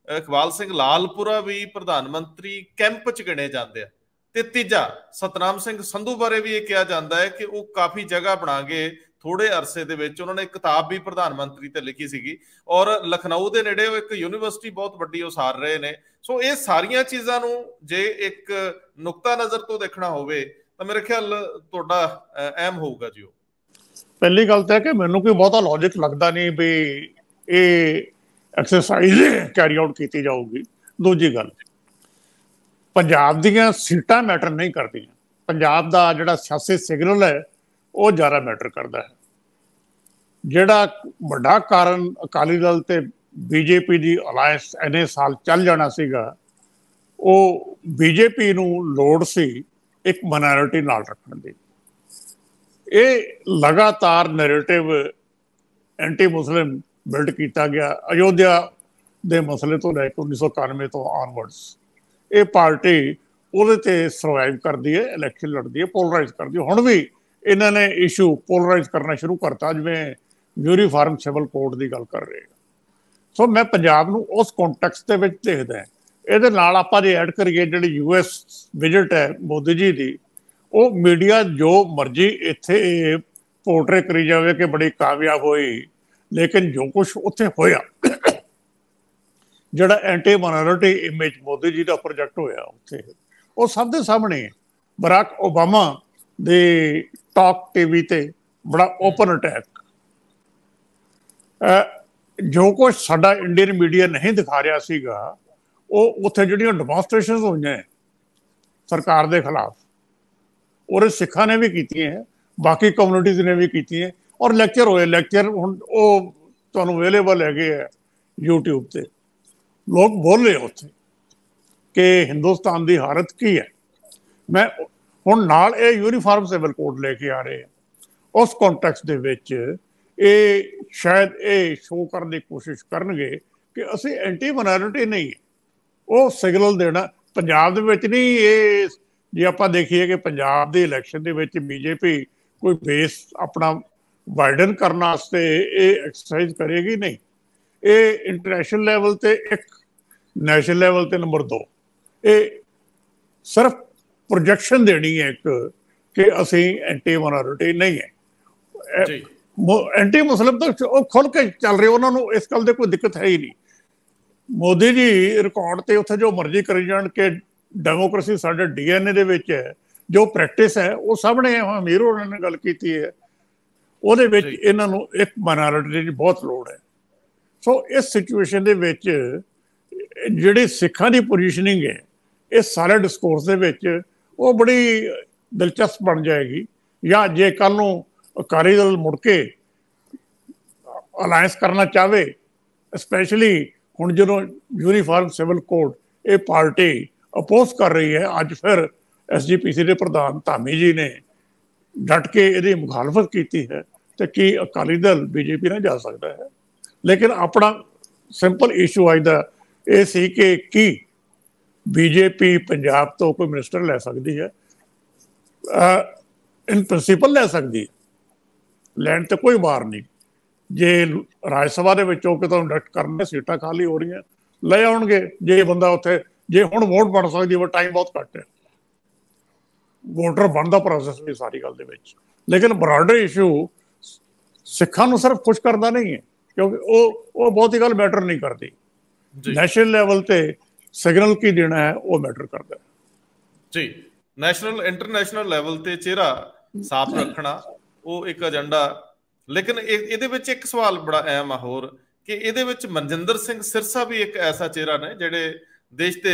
ਇਕਬਾਲ ਸਿੰਘ ਲਾਲਪੁਰਾ ਵੀ ਪ੍ਰਧਾਨ ਮੰਤਰੀ ਕੈਂਪ 'ਚ ਗਿਣੇ ਜਾਂਦੇ ਆ, ਤੇ ਤੀਜਾ ਸਤਨਾਮ ਸਿੰਘ ਸੰਧੂ ਬਾਰੇ ਵੀ ਇਹ ਕਿਹਾ ਜਾਂਦਾ ਹੈ ਕਿ ਉਹ ਕਾਫੀ ਜਗ੍ਹਾ ਬਣਾ ਗਏ ਥੋੜੇ ਅਰਸੇ ਦੇ ਵਿੱਚ। ਉਹਨਾਂ ਨੇ ਇੱਕ ਕਿਤਾਬ ਵੀ ਪ੍ਰਧਾਨ ਮੰਤਰੀ ਤੇ ਲਿਖੀ ਸੀਗੀ, ਔਰ ਲਖਨਊ ਦੇ ਨੇੜੇ ਉਹ ਇੱਕ ਯੂਨੀਵਰਸਿਟੀ ਬਹੁਤ ਵੱਡੀ ਉਸਾਰ ਰਹੇ ਨੇ। ਸੋ ਇਹ ਸਾਰੀਆਂ ਚੀਜ਼ਾਂ ਨੂੰ ਜੇ ਇੱਕ ਨੁਕਤਾ ਨਜ਼ਰ ਤੋਂ ਦੇਖਣਾ ਹੋਵੇ ਤਾਂ ਮੇਰੇ ਖਿਆਲ ਤੁਹਾਡਾ ਅਹਿਮ ਹੋਊਗਾ ਜੀ। ਉਹ ਪਹਿਲੀ ਗੱਲ ਤਾਂ ਹੈ ਕਿ ਮੈਨੂੰ ਕੋਈ ਬਹੁਤਾ ਲੌਜਿਕ ਲੱਗਦਾ ਨਹੀਂ ਵੀ ਇਹ ਐਕਸਰਸਾਈਜ਼ ਕੈਰੀ ਆਊਟ ਕੀਤੀ ਜਾਊਗੀ। ਦੂਜੀ ਗੱਲ, ਪੰਜਾਬ ਦੀਆਂ ਸੀਟਾਂ ਮੈਟਰ ਨਹੀਂ ਕਰਦੀਆਂ, ਪੰਜਾਬ ਦਾ ਜਿਹੜਾ ਸਿਆਸੀ ਸਿਗਨਲ ਹੈ ਉਹ ਜ਼ਿਆਦਾ ਮੈਟਰ ਕਰਦਾ ਹੈ। ਜਿਹੜਾ ਵੱਡਾ ਕਾਰਨ ਅਕਾਲੀ ਦਲ ਤੇ ਬੀਜੇਪੀ ਦੀ ਅਲਾਇੰਸ ਇੰਨੇ ਸਾਲ ਚੱਲ ਜਾਣਾ ਸੀਗਾ, ਉਹ ਬੀਜੇਪੀ ਨੂੰ ਲੋੜ ਸੀ ਇੱਕ ਮਾਈਨੋਰਿਟੀ ਨਾਲ ਰੱਖਣ ਦੀ। ਇਹ ਲਗਾਤਾਰ ਨੈਰੇਟਿਵ ਐਂਟੀ ਮੁਸਲਿਮ ਬਿਲਡ ਕੀਤਾ ਗਿਆ ਅਯੋਧਿਆ ਦੇ ਮਸਲੇ ਤੋਂ ਲੈ ਕੇ 1991 ਤੋਂ ਆਨਵਰਡਸ। ਇਹ ਪਾਰਟੀ ਉਹਦੇ ਤੇ ਸਰਵਾਈਵ ਕਰਦੀ ਹੈ, ਇਲੈਕਸ਼ਨ ਲੜਦੀ ਹੈ, ਪੋਲਰਾਈਜ਼ ਕਰਦੀ ਹੈ। ਹੁਣ ਵੀ ਇਹਨਾਂ ਨੇ ਇਸ਼ੂ ਪੋਲਰਾਈਜ਼ ਕਰਨਾ ਸ਼ੁਰੂ ਕਰਤਾ, ਜਿਵੇਂ ਮਿਊਰੀ ਫਾਰਮ ਸਿਵਲ ਕੋਡ ਦੀ ਗੱਲ ਕਰ ਰਹੇ। ਸੋ ਮੈਂ ਪੰਜਾਬ ਨੂੰ ਉਸ ਕੰਟੈਕਸਟ ਦੇ ਵਿੱਚ ਦੇਖਦਾ। ਇਹਦੇ ਨਾਲ ਆਪਾਂ ਜੇ ਐਡ ਕਰੀਏ ਜਿਹੜੀ US ਵਿਜ਼ਿਟ ਹੈ ਮੋਦੀ ਜੀ ਦੀ, ਉਹ ਮੀਡੀਆ ਜੋ ਮਰਜ਼ੀ ਇੱਥੇ ਪੋਰਟਰੇ ਕਰੀ ਜਾਵੇ ਕਿ ਬੜੀ ਕਾਮਯਾਬ ਹੋਈ, ਲੇਕਿਨ ਜੋ ਕੁਛ ਉੱਥੇ ਹੋਇਆ, ਜਿਹੜਾ anti minority image Modi ji ਦਾ ਪ੍ਰੋਜੈਕਟ ਹੋਇਆ ਉੱਥੇ, ਉਹ ਸਭ ਦੇ ਸਾਹਮਣੇ ਹੈ। ਬਰਾਕ ਓਬਾਮਾ ਦੇ ਟਾਕ TV ਤੇ ਬੜਾ ਓਪਨ ਅਟੈਕ। ਜੋ ਕੁਛ ਸਾਡਾ ਇੰਡੀਅਨ ਮੀਡੀਆ ਨਹੀਂ ਦਿਖਾ ਰਿਹਾ ਸੀਗਾ, ਉਹ ਉੱਥੇ ਜਿਹੜੀਆਂ ਡੈਮੋਨਸਟ੍ਰੇਸ਼ਨਸ ਹੋਈਆਂ ਸਰਕਾਰ ਦੇ ਖਿਲਾਫ, ਔਰ ਸਿੱਖਾਂ ਨੇ ਵੀ ਕੀਤੀਆਂ, ਬਾਕੀ ਕਮਿਊਨਿਟੀਜ਼ ਨੇ ਵੀ ਕੀਤੀਆਂ, ਔਰ ਲੈਕਚਰ ਹੋਏ। ਲੈਕਚਰ ਹੁਣ ਉਹ ਤੁਹਾਨੂੰ ਅਵੇਲੇਬਲ ਹੈਗੇ ਆ YouTube ਤੇ। ਲੋਕ ਬੋਲੇ ਉੱਥੇ ਕਿ ਹਿੰਦੁਸਤਾਨ ਦੀ ਹਾਲਤ ਕੀ ਹੈ। ਮੈਂ ਹੁਣ ਨਾਲ ਇਹ ਯੂਨੀਫਾਰਮ ਸਿਵਲ ਕੋਡ ਲੈ ਕੇ ਆ ਰਹੇ ਆ, ਉਸ ਕੰਟੈਕਸਟ ਦੇ ਵਿੱਚ ਇਹ ਸ਼ਾਇਦ ਇਹ ਸ਼ੋਅ ਕਰਨ ਦੀ ਕੋਸ਼ਿਸ਼ ਕਰਨਗੇ ਕਿ ਅਸੀਂ ਐਂਟੀ ਮਾਈਨੋਰਿਟੀ ਨਹੀਂ। ਉਹ ਸਿਗਨਲ ਦੇਣਾ ਪੰਜਾਬ ਦੇ ਵਿੱਚ ਨਹੀਂ। ਇਹ ਜੇ ਆਪਾਂ ਦੇਖੀਏ ਕਿ ਪੰਜਾਬ ਦੇ ਇਲੈਕਸ਼ਨ ਦੇ ਵਿੱਚ ਬੀਜੇਪੀ ਕੋਈ ਬੇਸ ਆਪਣਾ ਵਾਈਡਨ ਕਰਨ ਵਾਸਤੇ ਇਹ ਐਕਸਰਸਾਈਜ਼ ਕਰੇਗੀ ਨਹੀਂ। ਇਹ ਇੰਟਰਨੈਸ਼ਨਲ ਲੈਵਲ ਤੇ ਇੱਕ, ਨੈਸ਼ਨਲ ਲੈਵਲ ਤੇ ਨੰਬਰ 2, ਇਹ ਸਿਰਫ ਪ੍ਰੋਜੈਕਸ਼ਨ ਦੇਣੀ ਹੈ ਇੱਕ ਕਿ ਅਸੀਂ ਐਂਟੀ ਮਾਈਨੋਰਿਟੀ ਨਹੀਂ ਹੈ। ਐਂਟੀ ਮੁਸਲਿਮ ਤਾਂ ਉਹ ਖੁੱਲ ਕੇ ਚੱਲ ਰਹੇ, ਉਹਨਾਂ ਨੂੰ ਇਸ ਗੱਲ ਦੀ ਕੋਈ ਦਿੱਕਤ ਹੈ ਹੀ ਨਹੀਂ। ਮੋਦੀ ਜੀ ਰਿਕਾਰਡ ਤੇ ਉੱਥੇ ਜੋ ਮਰਜ਼ੀ ਕਰੀ ਜਾਣ ਕਿ ਡੈਮੋਕ੍ਰੇਸੀ ਸਾਡੇ DNA ਦੇ ਵਿੱਚ ਹੈ, ਜੋ ਪ੍ਰੈਕਟਿਸ ਹੈ ਉਹ ਸਾਹਮਣੇ ਅਮੀਰ ਹੋਰਾਂ ਨੇ ਗੱਲ ਕੀਤੀ ਹੈ, ਉਹਦੇ ਵਿੱਚ ਇਹਨਾਂ ਨੂੰ ਇੱਕ ਮਾਈਨੋਰਿਟੀ ਦੀ ਬਹੁਤ ਲੋੜ ਹੈ। ਸੋ ਇਸ ਸਿਚੁਏਸ਼ਨ ਦੇ ਵਿੱਚ ਜਿਹੜੀ ਸਿੱਖਾਂ ਦੀ ਪੋਜੀਸ਼ਨਿੰਗ ਹੈ ਇਸ ਸਾਰੇ ਡਿਸਕੋਰਸ ਦੇ ਵਿੱਚ ਉਹ ਬੜੀ ਦਿਲਚਸਪ ਬਣ ਜਾਏਗੀ। ਜਾਂ ਜੇ ਕੱਲ ਨੂੰ ਅਕਾਲੀ ਦਲ ਮੁੜ ਕੇ ਅਲਾਇੰਸ ਕਰਨਾ ਚਾਹਵੇ, ਸਪੈਸ਼ਲੀ ਹੁਣ ਜਦੋਂ ਯੂਨੀਫਾਰਮ ਸਿਵਲ ਕੋਡ ਇਹ ਪਾਰਟੀ ਅਪੋਜ਼ ਕਰ ਰਹੀ ਹੈ, ਅੱਜ ਫਿਰ SGPC ਦੇ ਪ੍ਰਧਾਨ ਧਾਮੀ ਜੀ ਨੇ ਡਟ ਕੇ ਇਹਦੀ ਮੁਖਾਲਫਤ ਕੀਤੀ ਹੈ, ਤੇ ਕੀ ਅਕਾਲੀ ਦਲ BJP ਨਾਲ ਜਾ ਸਕਦਾ ਹੈ? ਲੇਕਿਨ ਆਪਣਾ ਸਿੰਪਲ ਇਸ਼ੂ ਅੱਜ ਦਾ ਇਹ ਸੀ ਕਿ ਕੀ BJP ਪੰਜਾਬ ਤੋਂ ਕੋਈ ਮਿਨਿਸਟਰ ਲੈ ਸਕਦੀ ਹੈ? ਇਨ ਪ੍ਰਿੰਸੀਪਲ ਲੈ ਸਕਦੀ, ਲੈਣ ਤੇ ਕੋਈ ਬਾਰ ਨਹੀਂ। ਜੇ ਰਾਜ ਸਭਾ ਦੇ ਵਿੱਚੋਂ ਕਿਤੋਂ ਡਿਕਟ ਕਰਨ ਸੀਟਾਂ ਖਾਲੀ ਹੋ ਰਹੀਆਂ, ਲੈ ਆਉਣਗੇ। ਜੇ ਬੰਦਾ ਉੱਥੇ ਜੇ ਹੁਣ ਵੋਟ ਬਣ ਸਕਦੀ ਹੈ, ਟਾਈਮ ਬਹੁਤ ਘੱਟ ਹੈ, ਵੋਟਰ ਬਣਦਾ ਪ੍ਰੋਸੈਸ ਵੀ ਸਾਰੀ ਗੱਲ ਦੇ ਵਿੱਚ। ਲੇਕਿਨ ਬਰਾਡਰ ਇਸ਼ੂ ਸਿੱਖਾਂ ਨੂੰ ਸਿਰਫ ਖੁਸ਼ ਕਰਦਾ ਨਹੀਂ ਹੈ, ਕਿਉਂਕਿ ਉਹ ਬਹੁਤੀ ਗੱਲ ਮੈਟਰ ਨਹੀਂ ਕਰਦੀ। ਨੈਸ਼ਨਲ ਲੈਵਲ ਤੇ ਸਿਗਨਲ ਕੀ ਦੇਣਾ ਹੈ ਉਹ ਮੈਟਰ ਕਰਦਾ ਹੈ ਜੀ। ਨੈਸ਼ਨਲ ਇੰਟਰਨੈਸ਼ਨਲ ਲੈਵਲ ਤੇ ਚਿਹਰਾ ਸਾਫ਼ ਰੱਖਣਾ ਉਹ ਇੱਕ ਏਜੰਡਾ। ਲੇਕਿਨ ਇਹਦੇ ਵਿੱਚ ਇੱਕ ਸਵਾਲ ਬੜਾ ਅਹਿਮ ਆ ਹੋਰ, ਕਿ ਇਹਦੇ ਵਿੱਚ ਮਨਜਿੰਦਰ ਸਿੰਘ ਸਿਰਸਾ ਵੀ ਇੱਕ ਐਸਾ ਚਿਹਰਾ ਨੇ ਜਿਹੜੇ ਦੇਸ਼ ਦੇ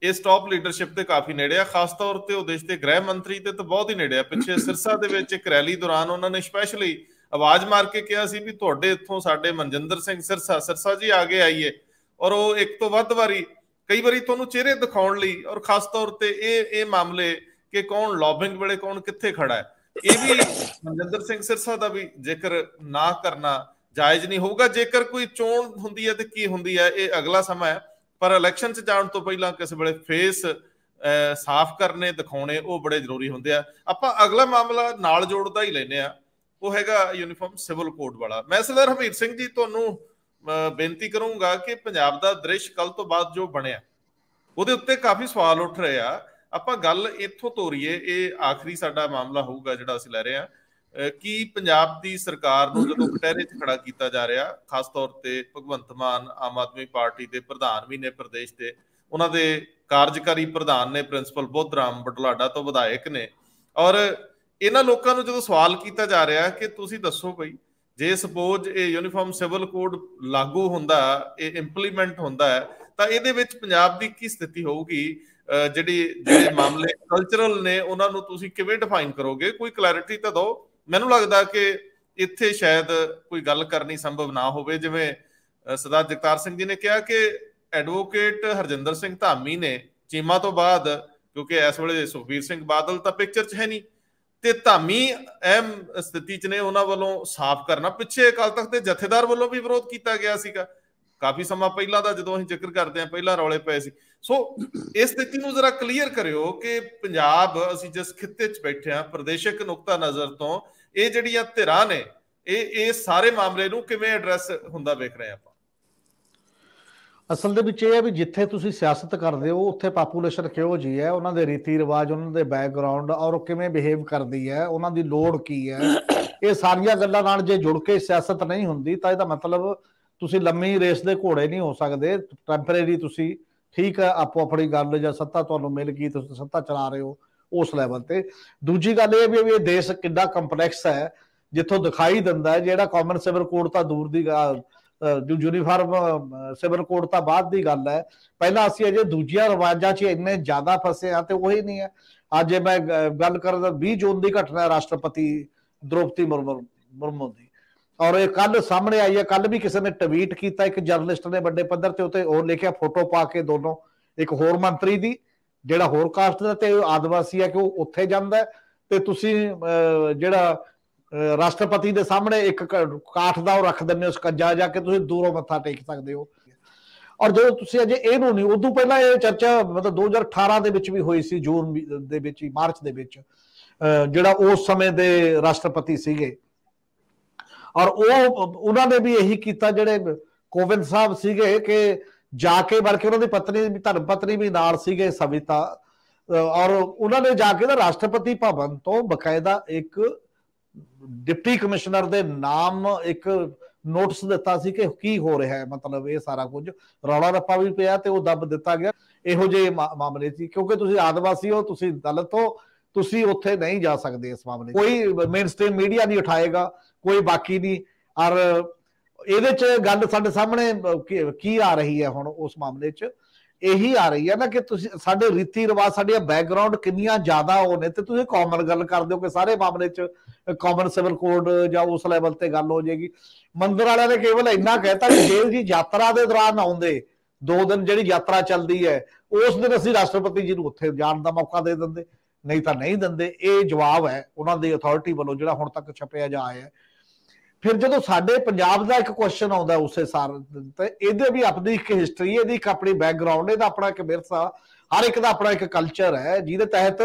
ਇਸ ਟੌਪ ਲੀਡਰਸ਼ਿਪ ਦੇ ਕਾਫੀ ਨੇੜੇ ਆ। ਖਾਸ ਤੌਰ ਤੇ ਉਹ ਦੇਸ਼ ਦੇ ਗ੍ਰਹਿ ਮੰਤਰੀ ਤੇ ਤਾਂ ਬਹੁਤ ਹੀ ਨੇੜੇ ਆ। ਪਿੱਛੇ ਸਿਰਸਾ ਦੇ ਵਿੱਚ ਇੱਕ ਰੈਲੀ ਦੌਰਾਨ ਉਹਨਾਂ ਨੇ ਸਪੈਸ਼ਲੀ ਆਵਾਜ਼ ਮਾਰ ਕੇ ਕਿਹਾ ਸੀ ਵੀ ਤੁਹਾਡੇ ਇੱਥੋਂ ਸਾਡੇ ਮਨਜਿੰਦਰ ਸਿੰਘ ਸਿਰਸਾ ਜੀ ਆ ਕੇ ਆਈਏ। ਔਰ ਉਹ ਇੱਕ ਤੋਂ ਵੱਧ ਵਾਰੀ ਕਈ ਵਾਰੀ ਤੁਹਾਨੂੰ ਚਿਹਰੇ ਦਿਖਾਉਣ ਲਈ, ਔਰ ਖਾਸ ਤੌਰ ਤੇ ਇਹ ਮਾਮਲੇ ਕਿ ਕੌਣ ਲੌਬਿੰਗ ਵੇਲੇ ਕੌਣ ਕਿੱਥੇ ਖੜਾ ਹੈ, ਇਹ ਵੀ ਮਨਜਿੰਦਰ ਸਿੰਘ ਸਿਰਸਾ ਦਾ ਵੀ ਜ਼ਿਕਰ ਨਾ ਕਰਨਾ ਜਾਇਜ਼ ਨਹੀਂ ਹੋਊਗਾ। ਜੇਕਰ ਕੋਈ ਚੋਣ ਹੁੰਦੀ ਹੈ ਤੇ ਕੀ ਹੁੰਦੀ ਹੈ ਇਹ ਅਗਲਾ ਸਮਾਂ ਹੈ, ਪਰ ਇਲੈਕਸ਼ਨ 'ਚ ਜਾਣ ਤੋਂ ਪਹਿਲਾਂ ਕਿਸੇ ਵੇਲੇ ਫੇਸ ਸਾਫ਼ ਕਰਨੇ ਦਿਖਾਉਣੇ ਉਹ ਬੜੇ ਜ਼ਰੂਰੀ ਹੁੰਦੇ ਆ। ਆਪਾਂ ਅਗਲਾ ਮਾਮਲਾ ਨਾਲ ਜੋੜਦਾ ਹੀ ਲੈਂਦੇ ਆ, ਉਹ ਹੈਗਾ ਯੂਨੀਫਾਰਮ ਸਿਵਲ ਕੋਡ ਵਾਲਾ। ਮੈਂ ਸਰਦਾਰ ਹਰਮੀਤ ਸਿੰਘ ਜੀ ਤੁਹਾਨੂੰ ਬੇਨਤੀ ਕਰੂੰਗਾ ਕਿ ਪੰਜਾਬ ਦਾ ਦ੍ਰਿਸ਼ ਕੱਲ ਤੋਂ ਬਾਅਦ ਜੋ ਬਣਿਆ ਉਹਦੇ ਉੱਤੇ ਕਾਫੀ ਸਵਾਲ ਉੱਠ ਰਹੇ ਆ। ਆਪਾਂ ਗੱਲ ਇੱਥੋਂ ਤੋਰੀਏ, ਇਹ ਆਖਰੀ ਸਾਡਾ ਮਾਮਲਾ ਹੋਊਗਾ ਜਿਹੜਾ ਅਸੀਂ ਲੈ ਰਹੇ ਹਾਂ। ਕਿ ਪੰਜਾਬ ਦੀ ਸਰਕਾਰ ਨੂੰ ਜਦੋਂ ਕਟਹਿਰੇ 'ਚ ਖੜਾ ਕੀਤਾ ਜਾ ਰਿਹਾ, ਖਾਸ ਤੌਰ ਤੇ ਭਗਵੰਤ ਮਾਨ ਆਮ ਆਦਮੀ ਪਾਰਟੀ ਦੇ ਪ੍ਰਧਾਨ ਵੀ ਨੇ ਪ੍ਰਦੇਸ਼ ਦੇ, ਉਹਨਾਂ ਦੇ ਕਾਰਜਕਾਰੀ ਪ੍ਰਧਾਨ ਨੇ ਪ੍ਰਿੰਸੀਪਲ ਬੁੱਧ ਰਾਮ ਬਟਲਾਡਾ ਤੋਂ ਵਿਧਾਇਕ ਨੇ, ਔਰ ਇਹਨਾਂ ਲੋਕਾਂ ਨੂੰ ਜਦੋਂ ਸਵਾਲ ਕੀਤਾ ਜਾ ਰਿਹਾ ਕਿ ਤੁਸੀਂ ਦੱਸੋ ਬਈ ਜੇ ਸਪੋਜ਼ ਇਹ ਯੂਨੀਫਾਰਮ ਸਿਵਲ ਕੋਡ ਲਾਗੂ ਹੁੰਦਾ, ਇਹ ਇੰਪਲੀਮੈਂਟ ਹੁੰਦਾ ਹੈ, ਤਾਂ ਇਹਦੇ ਵਿੱਚ ਪੰਜਾਬ ਦੀ ਕੀ ਸਥਿਤੀ ਹੋਊਗੀ? ਜਿਹੜੇ ਮਾਮਲੇ ਕਲਚਰਲ ਨੇ ਉਹਨਾਂ ਨੂੰ ਤੁਸੀਂ ਕਿਵੇਂ ਡਿਫਾਈਨ ਕਰੋਗੇ? ਕੋਈ ਕਲੈਰਿਟੀ ਤਾਂ ਦਿਓ। ਮੈਨੂੰ ਲੱਗਦਾ ਕਿ ਇੱਥੇ ਸ਼ਾਇਦ ਕੋਈ ਗੱਲ ਕਰਨੀ ਸੰਭਵ ਨਾ ਹੋਵੇ। ਜਿਵੇਂ ਸਰਦਾਰ ਜਗਤਾਰ ਸਿੰਘ ਜੀ ਨੇ ਕਿਹਾ ਕਿ ਐਡਵੋਕੇਟ ਹਰਜਿੰਦਰ ਸਿੰਘ ਧਾਮੀ ਨੇ ਚੀਮਾ ਤੋਂ ਬਾਅਦ, ਕਿਉਂਕਿ ਇਸ ਵੇਲੇ ਸੁਖਬੀਰ ਸਿੰਘ ਬਾਦਲ ਤਾਂ ਪਿਕਚਰ 'ਚ ਹੈ ਨਹੀਂ, ਤੇ ਧਾਮੀ ਅਹਿਮ ਸਥਿਤੀ 'ਚ ਨੇ, ਉਹਨਾਂ ਵੱਲੋਂ ਸਾਫ਼ ਕਰਨਾ। ਪਿੱਛੇ ਅਕਾਲ ਤਖ਼ਤ ਦੇ ਜਥੇਦਾਰ ਵੱਲੋਂ ਵੀ ਵਿਰੋਧ ਕੀਤਾ ਗਿਆ ਸੀਗਾ ਕਾਫੀ ਸਮਾਂ ਪਹਿਲਾਂ ਦਾ, ਜਦੋਂ ਅਸੀਂ ਜ਼ਿਕਰ ਕਰਦੇ ਹਾਂ ਪਹਿਲਾਂ ਰੌਲੇ ਪਏ ਸੀ। ਸੋ ਇਸ ਸਥਿਤੀ ਨੂੰ ਜ਼ਰਾ ਕਲੀਅਰ ਕਰਿਓ ਕਿ ਪੰਜਾਬ ਅਸੀਂ ਜਿਸ ਖਿੱਤੇ 'ਚ ਬੈਠੇ ਹਾਂ, ਪ੍ਰਦੇਸ਼ਕ ਨੁਕਤਾ ਨਜ਼ਰ ਤੋਂ ਇਹ ਜਿਹੜੀਆਂ ਧਿਰਾਂ ਨੇ ਇਹ ਸਾਰੇ ਮਾਮਲੇ ਨੂੰ ਕਿਵੇਂ ਐਡਰੈਸ ਹੁੰਦਾ ਵੇਖ ਰਹੇ ਆਪਾਂ? ਅਸਲ ਦੇ ਵਿੱਚ ਇਹ ਹੈ ਵੀ ਜਿੱਥੇ ਤੁਸੀਂ ਸਿਆਸਤ ਕਰਦੇ ਹੋ ਉੱਥੇ ਪਾਪੂਲੇਸ਼ਨ ਕਿਹੋ ਜਿਹੀ ਹੈ, ਉਹਨਾਂ ਦੇ ਰੀਤੀ ਰਿਵਾਜ, ਉਹਨਾਂ ਦੇ ਬੈਕਗਰਾਉਂਡ, ਔਰ ਉਹ ਕਿਵੇਂ ਬਿਹੇਵ ਕਰਦੀ ਹੈ, ਉਹਨਾਂ ਦੀ ਲੋੜ ਕੀ ਹੈ, ਇਹ ਸਾਰੀਆਂ ਗੱਲਾਂ ਨਾਲ ਜੇ ਜੁੜ ਕੇ ਸਿਆਸਤ ਨਹੀਂ ਹੁੰਦੀ ਤਾਂ ਇਹਦਾ ਮਤਲਬ ਤੁਸੀਂ ਲੰਮੀ ਰੇਸ ਦੇ ਘੋੜੇ ਨਹੀਂ ਹੋ ਸਕਦੇ। ਟੈਂਪਰੇਰੀ ਤੁਸੀਂ ਠੀਕ ਹੈ ਆਪੋ ਆਪਣੀ ਗੱਲ, ਜਾਂ ਸੱਤਾ ਤੁਹਾਨੂੰ ਮਿਲ ਗਈ ਤੁਸੀਂ ਸੱਤਾ ਚਲਾ ਰਹੇ ਹੋ ਉਸ ਲੈਵਲ ਤੇ। ਦੂਜੀ ਗੱਲ ਇਹ ਵੀ ਇਹ ਦੇਸ਼ ਕਿੰਨਾ ਕੰਪਲੈਕਸ ਹੈ, ਜਿੱਥੋਂ ਦਿਖਾਈ ਦਿੰਦਾ ਹੈ ਜਿਹੜਾ ਕਾਮਨ ਸਿਵਲ ਕੋਡ ਤਾਂ ਦੂਰ ਦੀ ਯੂਨੀਫਾਰਮ ਸਿਵਲ ਕੋਡ ਤਾਂ ਬਾਅਦ ਦੀ ਗੱਲ ਹੈ। ਪਹਿਲਾਂ ਅਸੀਂ ਅਜੇ ਦੂਜੀਆਂ ਰਿਵਾਜਾਂ 'ਚ ਇੰਨੇ ਜ਼ਿਆਦਾ ਫਸੇ ਆ ਤੇ ਉਹੀ ਨਹੀਂ ਹੈ। ਅੱਜ ਮੈਂ ਗੱਲ ਕਰਦਾ 20 ਜੂਨ ਦੀ ਘਟਨਾ, ਰਾਸ਼ਟਰਪਤੀ ਦ੍ਰੋਪਦੀ ਮੁਰਮੂ ਦੀ, और ये कल सामने आई है, कल भी किसी ने ट्वीट किया, एक जर्नलिस्ट ने बड़े पद्धर ते उत्ते और लिखिया फोटो पा के दोनों, एक होर मंत्री दी ਜਿਹੜਾ ਹੋਰ ਕਾਸਟ ਦਾ ਤੇ ਆਦਿਵਾਸੀ ਹੈ ਕਿ ਉਹ ਉੱਥੇ ਜਾਂਦਾ ਤੇ ਤੁਸੀਂ ਜਿਹੜਾ ਰਾਸ਼ਟਰਪਤੀ ਦੇ ਸਾਹਮਣੇ ਇੱਕ ਕਾਠ ਦਾ ਉਹ ਰੱਖ ਦਿੰਦੇ ਹੋ ਸਕੰਜਾ, ਜਾ ਕੇ ਤੁਸੀਂ ਦੂਰੋਂ ਮੱਥਾ ਟੇਕ ਸਕਦੇ ਹੋ। ਔਰ ਜਦੋਂ ਤੁਸੀਂ ਅਜੇ ਇਹਨੂੰ ਨਹੀਂ, ਉਦੋਂ ਪਹਿਲਾਂ ਇਹ ਚਰਚਾ ਮਤਲਬ 2018 ਦੇ ਵਿੱਚ ਵੀ ਹੋਈ ਸੀ, ਜੂਨ ਦੇ ਵਿੱਚ, ਮਾਰਚ ਦੇ ਵਿੱਚ, ਜਿਹੜਾ ਉਸ ਸਮੇਂ ਦੇ ਰਾਸ਼ਟਰਪਤੀ ਸੀਗੇ। ਔਰ ਉਹਨਾਂ ਨੇ ਵੀ ਇਹੀ ਕੀਤਾ, ਜਿਹੜੇ ਕੋਵਿੰਦ ਸਾਹਿਬ ਸੀਗੇ, ਕਿ ਜਾके बल्कि उन्होंने पत्नी धर्म पत्नी भी नाल सीगे सविता, और उन्होंने जाके ना राष्ट्रपति भवन तो बकायदा एक डिप्टी कमिश्नर दे नाम एक नोटिस दिता सी कि की हो रहा है, मतलब ये सारा कुछ रौला रप्पा भी पिया ते वो दब दिता गया। इहो ਜਿਹੇ मामले सी, क्योंकि तुसीं आदिवासी हो, तुसीं दलित हो, तुसीं उत्थे नहीं जा सकते इस मामले। कोई मेन स्ट्रीम मीडिया नहीं उठाएगा, कोई बाकी नहीं। और ਇਹਦੇ ਚ ਗੱਲ ਸਾਡੇ ਸਾਹਮਣੇ ਕੀ ਆ ਰਹੀ ਹੈ ਹੁਣ ਉਸ ਮਾਮਲੇ ਚ, ਇਹੀ ਆ ਰਹੀ ਹੈ ਨਾ ਕਿ ਤੁਸੀਂ ਸਾਡੇ ਰੀਤੀ ਰਿਵਾਜ, ਸਾਡੀਆਂ ਬੈਕਗ੍ਰਾਉਂਡ ਕਿੰਨੀਆਂ ਜ਼ਿਆਦਾ ਉਹ ਨੇ, ਤੇ ਤੁਸੀਂ ਕਾਮਨ ਗੱਲ ਕਰਦੇ ਹੋ ਕਿ ਸਾਰੇ ਮਾਮਲੇ ਚ ਕਾਮਨ ਸਿਵਲ ਕੋਡ ਜਾਂ ਉਸ ਲੈਵਲ ਤੇ ਗੱਲ ਹੋ ਜਾਏਗੀ। ਮੰਦਰ ਵਾਲਿਆਂ ਨੇ ਕੇਵਲ ਇੰਨਾ ਕਹਿਤਾ ਕਿ ਜੇ ਜੀ ਯਾਤਰਾ ਦੇ ਦੌਰਾਨ ਆਉਂਦੇ 2 ਦਿਨ ਜਿਹੜੀ ਯਾਤਰਾ ਚੱਲਦੀ ਹੈ ਉਸ ਦਿਨ ਅਸੀਂ ਰਾਸ਼ਟਰਪਤੀ ਜੀ ਨੂੰ ਉੱਥੇ ਜਾਣ ਦਾ ਮੌਕਾ ਦੇ ਦਿੰਦੇ, ਨਹੀਂ ਤਾਂ ਨਹੀਂ ਦਿੰਦੇ। ਇਹ ਜਵਾਬ ਹੈ ਉਹਨਾਂ ਦੀ ਅਥਾਰਟੀ ਵੱਲੋਂ ਜਿਹੜਾ ਹੁਣ ਤੱਕ ਛਪਿਆ ਜਾ ਆਇਆ। फिर जो साडे पंजाब का एक क्वेश्चन आता उस सार तो ये भी अपनी एक हिस्टरी है, एक अपनी बैकग्राउंड है, अपना एक विरसा, हर एक का अपना एक कल्चर है जिहदे तहत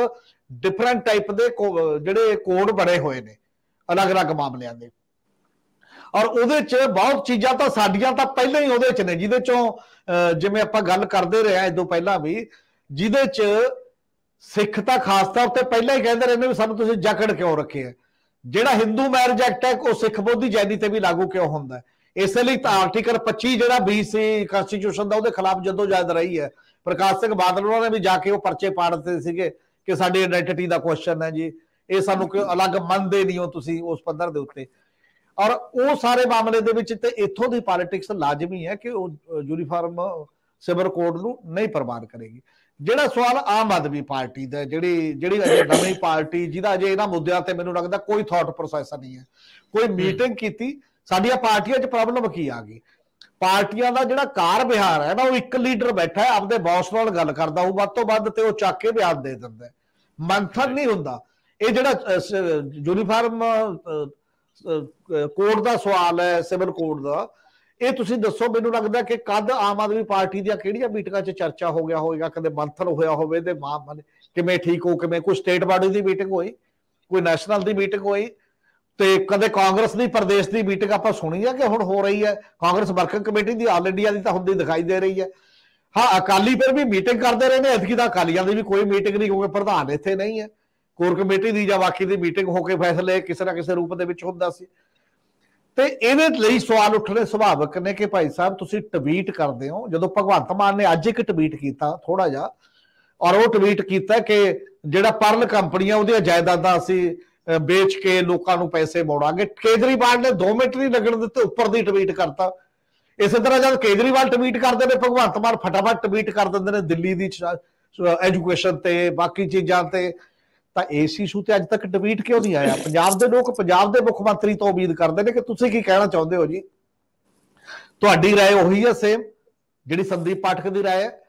डिफरेंट टाइप के जिहड़े कोड बने हुए ने अलग अलग मामलों के। और उहदे च बहुत चीज़ां तां साडियां तां पहले ही उहदे च ने, जिहदे चों जिवें आपां गल करदे रहे हां इदों पहलां भी, जिहदे च सिख तां खास तौर ते पहलां ही कहंदे रहिंदे वी सानूं तुसीं जकड़ क्यों रखे है। ਜਿਹੜਾ ਹਿੰਦੂ ਮੈਰਿਜ ਐਕਟ ਹੈ ਉਹ ਸਿੱਖ ਬੋਧੀ ਜੈਨੀ ਤੇ ਵੀ ਲਾਗੂ ਕਿਉਂ ਹੁੰਦਾ ਹੈ? ਇਸੇ ਲਈ ਤਾਂ ਆਰਟੀਕਲ 25 ਜਿਹੜਾ BC ਕਨਸਟੀਟਿਊਸ਼ਨ ਦਾ ਉਹਦੇ ਖਿਲਾਫ ਜਦੋਜਹਿਦ ਰਹੀ ਹੈ। ਪ੍ਰਕਾਸ਼ ਸਿੰਘ ਬਾਦਲ ਉਹਨਾਂ ਨੇ ਵੀ ਜਾ ਕੇ ਉਹ ਪਰਚੇ ਪਾੜ ਦਿੱਤੇ ਸੀਗੇ ਕਿ ਸਾਡੀ ਆਇਡੈਂਟੀਟੀ ਦਾ ਕੁਐਸਚਨ ਹੈ ਜੀ, ਇਹ ਸਾਨੂੰ ਕਿ ਅਲੱਗ ਮੰਨਦੇ ਨਹੀਂ ਹੋ ਤੁਸੀਂ ਉਸ ਪੱਧਰ ਦੇ ਉੱਤੇ। ਔਰ ਉਹ ਸਾਰੇ ਮਾਮਲੇ ਦੇ ਵਿੱਚ ਤੇ ਇੱਥੋਂ ਦੀ ਪੋਲਿਟਿਕਸ ਲਾਜ਼ਮੀ ਹੈ ਕਿ ਉਹ ਯੂਨੀਫਾਰਮ ਸਿਵਲ ਕੋਡ ਨੂੰ ਨਹੀਂ ਪ੍ਰਵਾਨ ਕਰੇਗੀ। ਜਿਹੜਾ ਸਵਾਲ ਆਮ ਆਦਮੀ ਪਾਰਟੀ ਦਾ, ਜਿਹੜੀ ਅਜੇ ਨਵੀਂ ਪਾਰਟੀ ਜਿਹਦਾ ਅਜੇ ਇਹਨਾਂ ਮੁੱਦਿਆਂ ਤੇ ਮੈਨੂੰ ਲੱਗਦਾ ਕੋਈ ਥਾਟ ਪ੍ਰੋਸੈਸ ਨਹੀਂ ਹੈ, ਕੋਈ ਮੀਟਿੰਗ ਕੀਤੀ। ਸਾਡੀਆਂ ਪਾਰਟੀਆਂ 'ਚ ਪ੍ਰੋਬਲਮ ਕੀ ਆ ਗਈ? ਪਾਰਟੀਆਂ ਦਾ ਜਿਹੜਾ ਕਾਰ ਵਿਹਾਰ ਹੈ ਨਾ, ਉਹ ਇੱਕ ਲੀਡਰ ਬੈਠਾ ਹੈ ਆਪਦੇ ਬੌਸ ਨਾਲ ਗੱਲ ਕਰਦਾ ਉਹ ਵੱਧ ਤੋਂ ਵੱਧ, ਤੇ ਉਹ ਚੱਕ ਕੇ ਬਿਆਨ ਦੇ ਦਿੰਦਾ, ਮੰਥਨ ਨਹੀਂ ਹੁੰਦਾ। ਇਹ ਜਿਹੜਾ ਯੂਨੀਫਾਰਮ ਕੋਡ ਦਾ ਸਵਾਲ ਹੈ, ਸਿਵਲ ਕੋਡ ਦਾ, ਇਹ ਤੁਸੀਂ ਦੱਸੋ ਮੈਨੂੰ ਲੱਗਦਾ ਕਿ ਕਦ ਆਮ ਆਦਮੀ ਪਾਰਟੀ ਦੀਆਂ ਕਿਹੜੀਆਂ ਮੀਟਿੰਗਾਂ 'ਚ ਚਰਚਾ ਹੋ ਗਿਆ ਹੋਵੇਗਾ, ਕਦੇ ਮੰਥਨ ਹੋਇਆ ਹੋਵੇ ਤੇ ਕਿਵੇਂ ਠੀਕ ਹੋ, ਕਿਵੇਂ ਕੋਈ ਸਟੇਟ ਬਾਡੀ ਦੀ ਮੀਟਿੰਗ ਹੋਈ, ਕੋਈ ਨੈਸ਼ਨਲ ਦੀ ਮੀਟਿੰਗ ਹੋਈ, ਤੇ ਕਦੇ ਕਾਂਗਰਸ ਦੀ ਪ੍ਰਦੇਸ਼ ਦੀ ਮੀਟਿੰਗ ਆਪਾਂ ਸੁਣੀ ਹੈ ਕਿ ਹੁਣ ਹੋ ਰਹੀ ਹੈ? ਕਾਂਗਰਸ ਵਰਕਿੰਗ ਕਮੇਟੀ ਦੀ ਆਲ ਇੰਡੀਆ ਦੀ ਤਾਂ ਹੁੰਦੀ ਦਿਖਾਈ ਦੇ ਰਹੀ ਹੈ। ਹਾਂ, ਅਕਾਲੀ ਫਿਰ ਵੀ ਮੀਟਿੰਗ ਕਰਦੇ ਰਹੇ ਨੇ, ਐਤਕੀ ਤਾਂ ਅਕਾਲੀਆਂ ਦੀ ਵੀ ਕੋਈ ਮੀਟਿੰਗ ਨਹੀਂ, ਕਿਉਂਕਿ ਪ੍ਰਧਾਨ ਇੱਥੇ ਨਹੀਂ ਹੈ। ਕੋਰ ਕਮੇਟੀ ਦੀ ਜਾਂ ਬਾਕੀ ਦੀ ਮੀਟਿੰਗ ਹੋ ਕੇ ਫੈਸਲੇ ਕਿਸੇ ਨਾ ਕਿਸੇ ਰੂਪ ਦੇ ਵਿੱਚ ਹੁੰਦਾ ਸੀ। ਤੇ ਇਹਦੇ ਲਈ ਸਵਾਲ ਉੱਠਣੇ ਸੁਭਾਵਿਕ ਨੇ ਕਿ ਭਾਈ ਸਾਹਿਬ ਤੁਸੀਂ ਟਵੀਟ ਕਰਦੇ ਹੋ। ਜਦੋਂ ਭਗਵੰਤ ਮਾਨ ਨੇ ਅੱਜ ਇੱਕ ਟਵੀਟ ਕੀਤਾ ਥੋੜਾ ਜਿਹਾ, ਔਰ ਉਹ ਟਵੀਟ ਕੀਤਾ ਕਿ ਜਿਹੜਾ ਪਰਲ ਕੰਪਨੀਆਂ ਉਹਦੀਆਂ ਜਾਇਦਾਦਾਂ ਅਸੀਂ ਵੇਚ ਕੇ ਲੋਕਾਂ ਨੂੰ ਪੈਸੇ ਮੋੜਾਂਗੇ। ਕੇਜਰੀਵਾਲ ਨੇ 2 ਮਿੰਟ ਨਹੀਂ ਲੱਗਣ ਦਿੱਤੇ, ਉੱਪਰ ਦੀ ਟਵੀਟ ਕਰਤਾ। ਇਸੇ ਤਰ੍ਹਾਂ ਜਦ ਕੇਜਰੀਵਾਲ ਟਵੀਟ ਕਰਦੇ ਨੇ, ਭਗਵੰਤ ਮਾਨ ਫਟਾਫਟ ਟਵੀਟ ਕਰ ਦਿੰਦੇ ਨੇ ਦਿੱਲੀ ਦੀ ਐਜੂਕੇਸ਼ਨ ਤੇ ਬਾਕੀ ਚੀਜ਼ਾਂ ਤੇ। ਤਾਂ ਇਸ ਇਸ਼ੂ ਤੇ ਅੱਜ ਤੱਕ ਟਵੀਟ ਕਿਉਂ ਨਹੀਂ ਆਇਆ? ਪੰਜਾਬ ਦੇ ਲੋਕ ਪੰਜਾਬ ਦੇ ਮੁੱਖ ਮੰਤਰੀ ਤੋਂ ਉਮੀਦ ਕਰਦੇ ਨੇ ਕਿ ਤੁਸੀਂ ਕੀ ਕਹਿਣਾ ਚਾਹੁੰਦੇ ਹੋ ਜੀ? ਤੁਹਾਡੀ ਰਾਏ ਉਹੀ ਹੈ ਸੇਮ ਜਿਹੜੀ ਸੰਦੀਪ ਪਾਠਕ ਦੀ ਰਾਏ ਹੈ।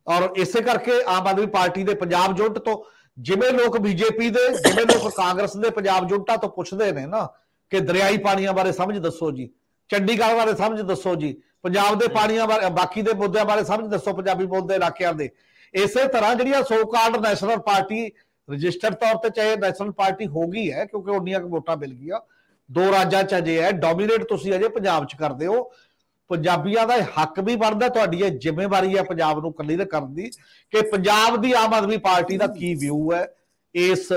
ਔਰ ਇਸੇ ਕਰਕੇ ਆਮ ਆਦਮੀ ਪਾਰਟੀ ਦੇ ਪੰਜਾਬ ਯੂਨਿਟ ਤੋਂ, ਜਿਵੇਂ ਲੋਕ ਬੀਜੇਪੀ ਦੇ, ਜਿਵੇਂ ਲੋਕ ਕਾਂਗਰਸ ਦੇ ਪੰਜਾਬ ਯੂਨਿਟਾਂ ਤੋਂ ਪੁੱਛਦੇ ਨੇ ਨਾ ਕਿ ਦਰਿਆਈ ਪਾਣੀਆਂ ਬਾਰੇ ਸਮਝ ਦੱਸੋ ਜੀ, ਚੰਡੀਗੜ੍ਹ ਬਾਰੇ ਸਮਝ ਦੱਸੋ ਜੀ, ਪੰਜਾਬ ਦੇ ਪਾਣੀਆਂ ਬਾਰੇ, ਬਾਕੀ ਦੇ ਮੁੱਦਿਆਂ ਬਾਰੇ ਸਮਝ ਦੱਸੋ ਪੰਜਾਬੀ ਬੋਲਦੇ ਇਲਾਕਿਆਂ ਦੇ। ਇਸੇ ਤਰ੍ਹਾਂ ਜਿਹੜੀਆਂ so called national party registered ਤੌਰ ਤੇ ਚਾਹੇ ਨੈਸ਼ਨਲ ਪਾਰਟੀ ਹੋ ਗਈ ਹੈ ਕਿਉਂਕਿ ਉਨੀਆਂ ਕੁ ਵੋਟਾਂ ਮਿਲ ਗਈਆਂ, 2 ਰਾਜਾਂ 'ਚ ਅਜੇ ਹੈ, ਡੋਮੀਨੇਟ ਤੁਸੀਂ ਅਜੇ ਪੰਜਾਬ 'ਚ ਕਰਦੇ ਹੋ। ਪੰਜਾਬੀਆਂ ਦਾ ਹੱਕ ਵੀ ਬਣਦਾ, ਤੁਹਾਡੀ ਇਹ ਜ਼ਿੰਮੇਵਾਰੀ ਹੈ ਪੰਜਾਬ ਨੂੰ ਕਲੀਅਰ ਕਰਨ ਦੀ ਕਿ ਪੰਜਾਬ ਦੀ ਆਮ ਆਦਮੀ ਪਾਰਟੀ ਦਾ ਕੀ ਵਿਊ ਹੈ ਇਸ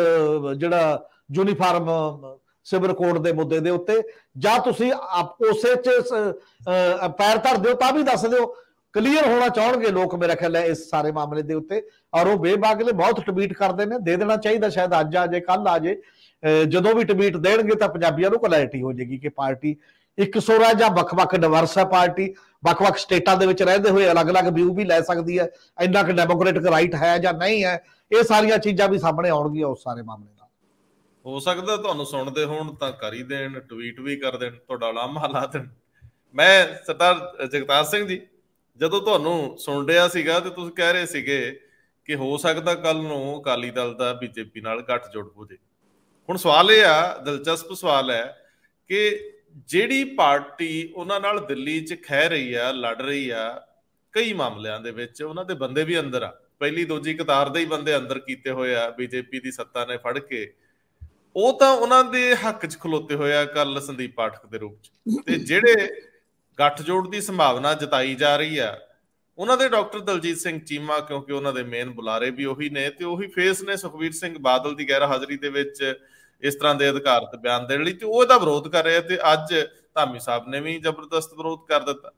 ਜਿਹੜਾ ਯੂਨੀਫਾਰਮ ਸਿਵਲ ਕੋਡ ਦੇ ਮੁੱਦੇ ਦੇ ਉੱਤੇ, ਜਾਂ ਤੁਸੀਂ ਉਸੇ 'ਚ ਪੈਰ ਧਰ ਦਿਓ ਤਾਂ ਵੀ ਦੱਸ ਦਿਓ। ਕਲੀਅਰ ਹੋਣਾ ਚਾਹਣਗੇ ਲੋਕ ਮੇਰਾ ਖਿਆਲ ਹੈ ਇਸ ਸਾਰੇ ਮਾਮਲੇ ਦੇ ਉੱਤੇ। ਔਰ ਉਹ ਬੇਬਾਗਲੇ ਬਹੁਤ ਟਵੀਟ ਕਰਦੇ ਨੇ, ਦੇ ਦੇਣਾ ਚਾਹੀਦਾ, ਸ਼ਾਇਦ ਅੱਜ ਆ ਜਾਏ ਕੱਲ ਆ ਜਾਏ। ਜਦੋਂ ਵੀ ਟਵੀਟ ਦੇਣਗੇ ਤਾਂ ਪੰਜਾਬੀਆਂ ਨੂੰ ਕਲੈਰਿਟੀ ਹੋ ਜਾਏਗੀ ਕਿ ਪਾਰਟੀ ਇੱਕ ਸੁਰ ਹੈ ਜਾਂ ਵੱਖ-ਵੱਖ ਡਿਵਰਸ ਹੈ ਪਾਰਟੀ, ਵੱਖ-ਵੱਖ ਸਟੇਟਾਂ ਦੇ ਵਿੱਚ ਰਹਿੰਦੇ ਹੋਏ ਅਲੱਗ-ਅਲੱਗ ਵਿਊ ਵੀ ਲੈ ਸਕਦੀ ਹੈ, ਇੰਨਾ ਕੁ ਡੈਮੋਕ੍ਰੈਟਿਕ ਰਾਈਟ ਹੈ ਜਾਂ ਨਹੀਂ ਹੈ, ਇਹ ਸਾਰੀਆਂ ਚੀਜ਼ਾਂ ਵੀ ਸਾਹਮਣੇ ਆਉਣਗੀਆਂ ਉਸ ਸਾਰੇ ਮਾਮਲੇ ਨਾਲ। ਹੋ ਸਕਦਾ ਤੁਹਾਨੂੰ ਸੁਣਦੇ ਹੋਣ ਤਾਂ ਕਰ ਹੀ ਦੇਣ, ਟਵੀਟ ਵੀ ਕਰ ਦੇਣ, ਤੁਹਾਡਾ ਲਾਮਾ ਲਾ ਦੇਣ। ਮੈਂ ਸਰਦਾਰ ਜਗਤਾਰ ਸਿੰਘ ਜੀ, ਜਦੋਂ ਤੁਹਾਨੂੰ ਸੁਣ ਰਿਹਾ ਸੀਗਾ ਤੇ ਤੁਸੀਂ ਕਹਿ ਰਹੇ ਸੀਗੇ ਕਿ ਹੋ ਸਕਦਾ ਕੱਲ ਨੂੰ ਅਕਾਲੀ ਦਲ ਦਾ ਬੀਜੇਪੀ ਨਾਲ ਗੱਠਜੋੜ ਹੋ ਜੇ। ਹੁਣ ਸਵਾਲ ਇਹ ਆ, ਦਿਲਚਸਪ ਸਵਾਲ ਹੈ ਕਿ ਜਿਹੜੀ ਪਾਰਟੀ ਉਹਨਾਂ ਨਾਲ ਦਿੱਲੀ 'ਚ ਖਹਿ ਰਹੀ ਆ, ਲੜ ਰਹੀ ਆ, ਕਈ ਮਾਮਲਿਆਂ ਦੇ ਵਿੱਚ ਉਹਨਾਂ ਦੇ ਬੰਦੇ ਵੀ ਅੰਦਰ ਆ, ਪਹਿਲੀ ਦੂਜੀ ਕਤਾਰ ਦੇ ਹੀ ਬੰਦੇ ਅੰਦਰ ਕੀਤੇ ਹੋਏ ਆ ਬੀਜੇਪੀ ਦੀ ਸੱਤਾ ਨੇ ਫੜ ਕੇ, ਉਹ ਤਾਂ ਉਹਨਾਂ ਦੇ ਹੱਕ 'ਚ ਖਲੋਤੇ ਹੋਏ ਆ ਕੱਲ ਸੰਦੀਪ ਪਾਠਕ ਦੇ ਰੂਪ 'ਚ। ਤੇ ਜਿਹੜੇ ਗੱਠਜੋੜ ਦੀ ਸੰਭਾਵਨਾ ਜਤਾਈ ਜਾ ਰਹੀ ਆ ਉਹਨਾਂ ਦੇ ਡਾਕਟਰ ਦਲਜੀਤ ਸਿੰਘ ਚੀਮਾ, ਕਿਉਂਕਿ ਉਹਨਾਂ ਦੇ ਮੇਨ ਬੁਲਾਰੇ ਵੀ ਉਹੀ ਨੇ ਤੇ ਉਹੀ ਫੇਸ ਨੇ ਸੁਖਬੀਰ ਸਿੰਘ ਬਾਦਲ ਦੀ ਗੈਰ ਹਾਜ਼ਰੀ ਦੇ ਵਿੱਚ ਇਸ ਤਰ੍ਹਾਂ ਦੇ ਅਧਿਕਾਰਤ ਬਿਆਨ ਦੇਣ ਲਈ, ਤੇ ਉਹ ਇਹਦਾ ਵਿਰੋਧ ਕਰ ਰਹੇ। ਤੇ ਅੱਜ ਧਾਮੀ ਸਾਹਿਬ ਨੇ ਵੀ ਜ਼ਬਰਦਸਤ ਵਿਰੋਧ ਕਰ ਦਿੱਤਾ।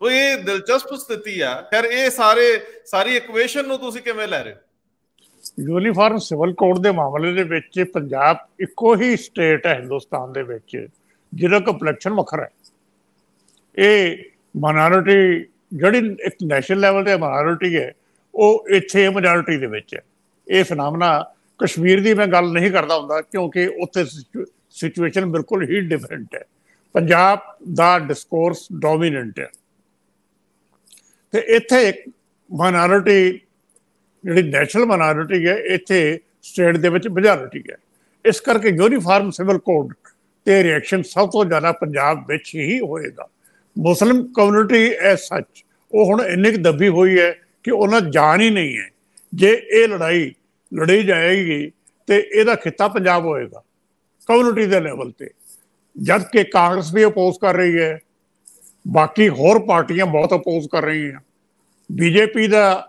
ਤੋ ਇਹ ਦਿਲਚਸਪ ਸਥਿਤੀ ਆ। ਖੈਰ ਇਹ ਸਾਰੀ ਇਕੁਏਸ਼ਨ ਨੂੰ ਤੁਸੀਂ ਕਿਵੇਂ ਲੈ ਰਹੇ ਹੋ? ਯੂਨੀਫਾਰਮ ਸਿਵਲ ਕੋਡ ਦੇ ਮਾਮਲੇ ਦੇ ਵਿੱਚ ਪੰਜਾਬ ਇੱਕੋ ਹੀ ਸਟੇਟ ਹੈ ਹਿੰਦੁਸਤਾਨ ਦੇ ਵਿੱਚ ਜਿਹਦਾ ਕੰਪਲੈਕਸ਼ਨ ਵੱਖਰਾ ਹੈ। ਇਹ ਮਾਈਨੋਰਿਟੀ ਜਿਹੜੀ ਇੱਕ ਨੈਸ਼ਨਲ ਲੈਵਲ ਤੇ ਮਾਈਨੋਰਿਟੀ ਹੈ, ਉਹ ਇੱਥੇ ਮੈਜੋਰਿਟੀ ਦੇ ਵਿੱਚ ਹੈ। ਇਹ ਫੈਨਾਮਨਾ ਕਸ਼ਮੀਰ ਦੀ ਮੈਂ ਗੱਲ ਨਹੀਂ ਕਰਦਾ ਹੁੰਦਾ, ਕਿਉਂਕਿ ਉੱਥੇ ਸਿਚੁਏਸ਼ਨ ਬਿਲਕੁਲ ਹੀ ਡਿਫਰੈਂਟ ਹੈ। ਪੰਜਾਬ ਦਾ ਡਿਸਕੋਰਸ ਡੋਮੀਨੈਂਟ ਹੈ ਤੇ ਇੱਥੇ ਇੱਕ ਮਾਈਨੋਰਿਟੀ ਜਿਹੜੀ ਨੈਸ਼ਨਲ ਮਾਈਨੋਰਿਟੀ ਹੈ, ਇੱਥੇ ਸਟੇਟ ਦੇ ਵਿੱਚ ਮੈਜੋਰਿਟੀ ਹੈ। ਇਸ ਕਰਕੇ ਯੂਨੀਫਾਰਮ ਸਿਵਲ ਕੋਡ ਤੇ ਰਿਐਕਸ਼ਨ ਸਭ ਤੋਂ ਜ਼ਿਆਦਾ ਪੰਜਾਬ ਵਿੱਚ ਹੀ ਹੋਏਗਾ। ਮੁਸਲਿਮ ਕਮਿਊਨਿਟੀ ਐਜ਼ ਸੱਚ ਉਹ ਹੁਣ ਇੰਨੀ ਕੁ ਦੱਬੀ ਹੋਈ ਹੈ ਕਿ ਉਹਨਾਂ ਜਾਣ ਹੀ ਨਹੀਂ ਹੈ। ਜੇ ਇਹ ਲੜਾਈ ਲੜੀ ਜਾਏਗੀ ਤੇ ਇਹਦਾ ਖਿੱਤਾ ਪੰਜਾਬ ਹੋਏਗਾ ਕਮਿਊਨਿਟੀ ਦੇ ਲੈਵਲ ਤੇ, ਜਦ ਕਿ ਕਾਂਗਰਸ ਵੀ ਅਪੋਜ਼ ਕਰ ਰਹੀ ਹੈ, ਬਾਕੀ ਹੋਰ ਪਾਰਟੀਆਂ ਬਹੁਤ ਅਪੋਜ਼ ਕਰ ਰਹੀਆਂ। ਬੀਜੇਪੀ ਦਾ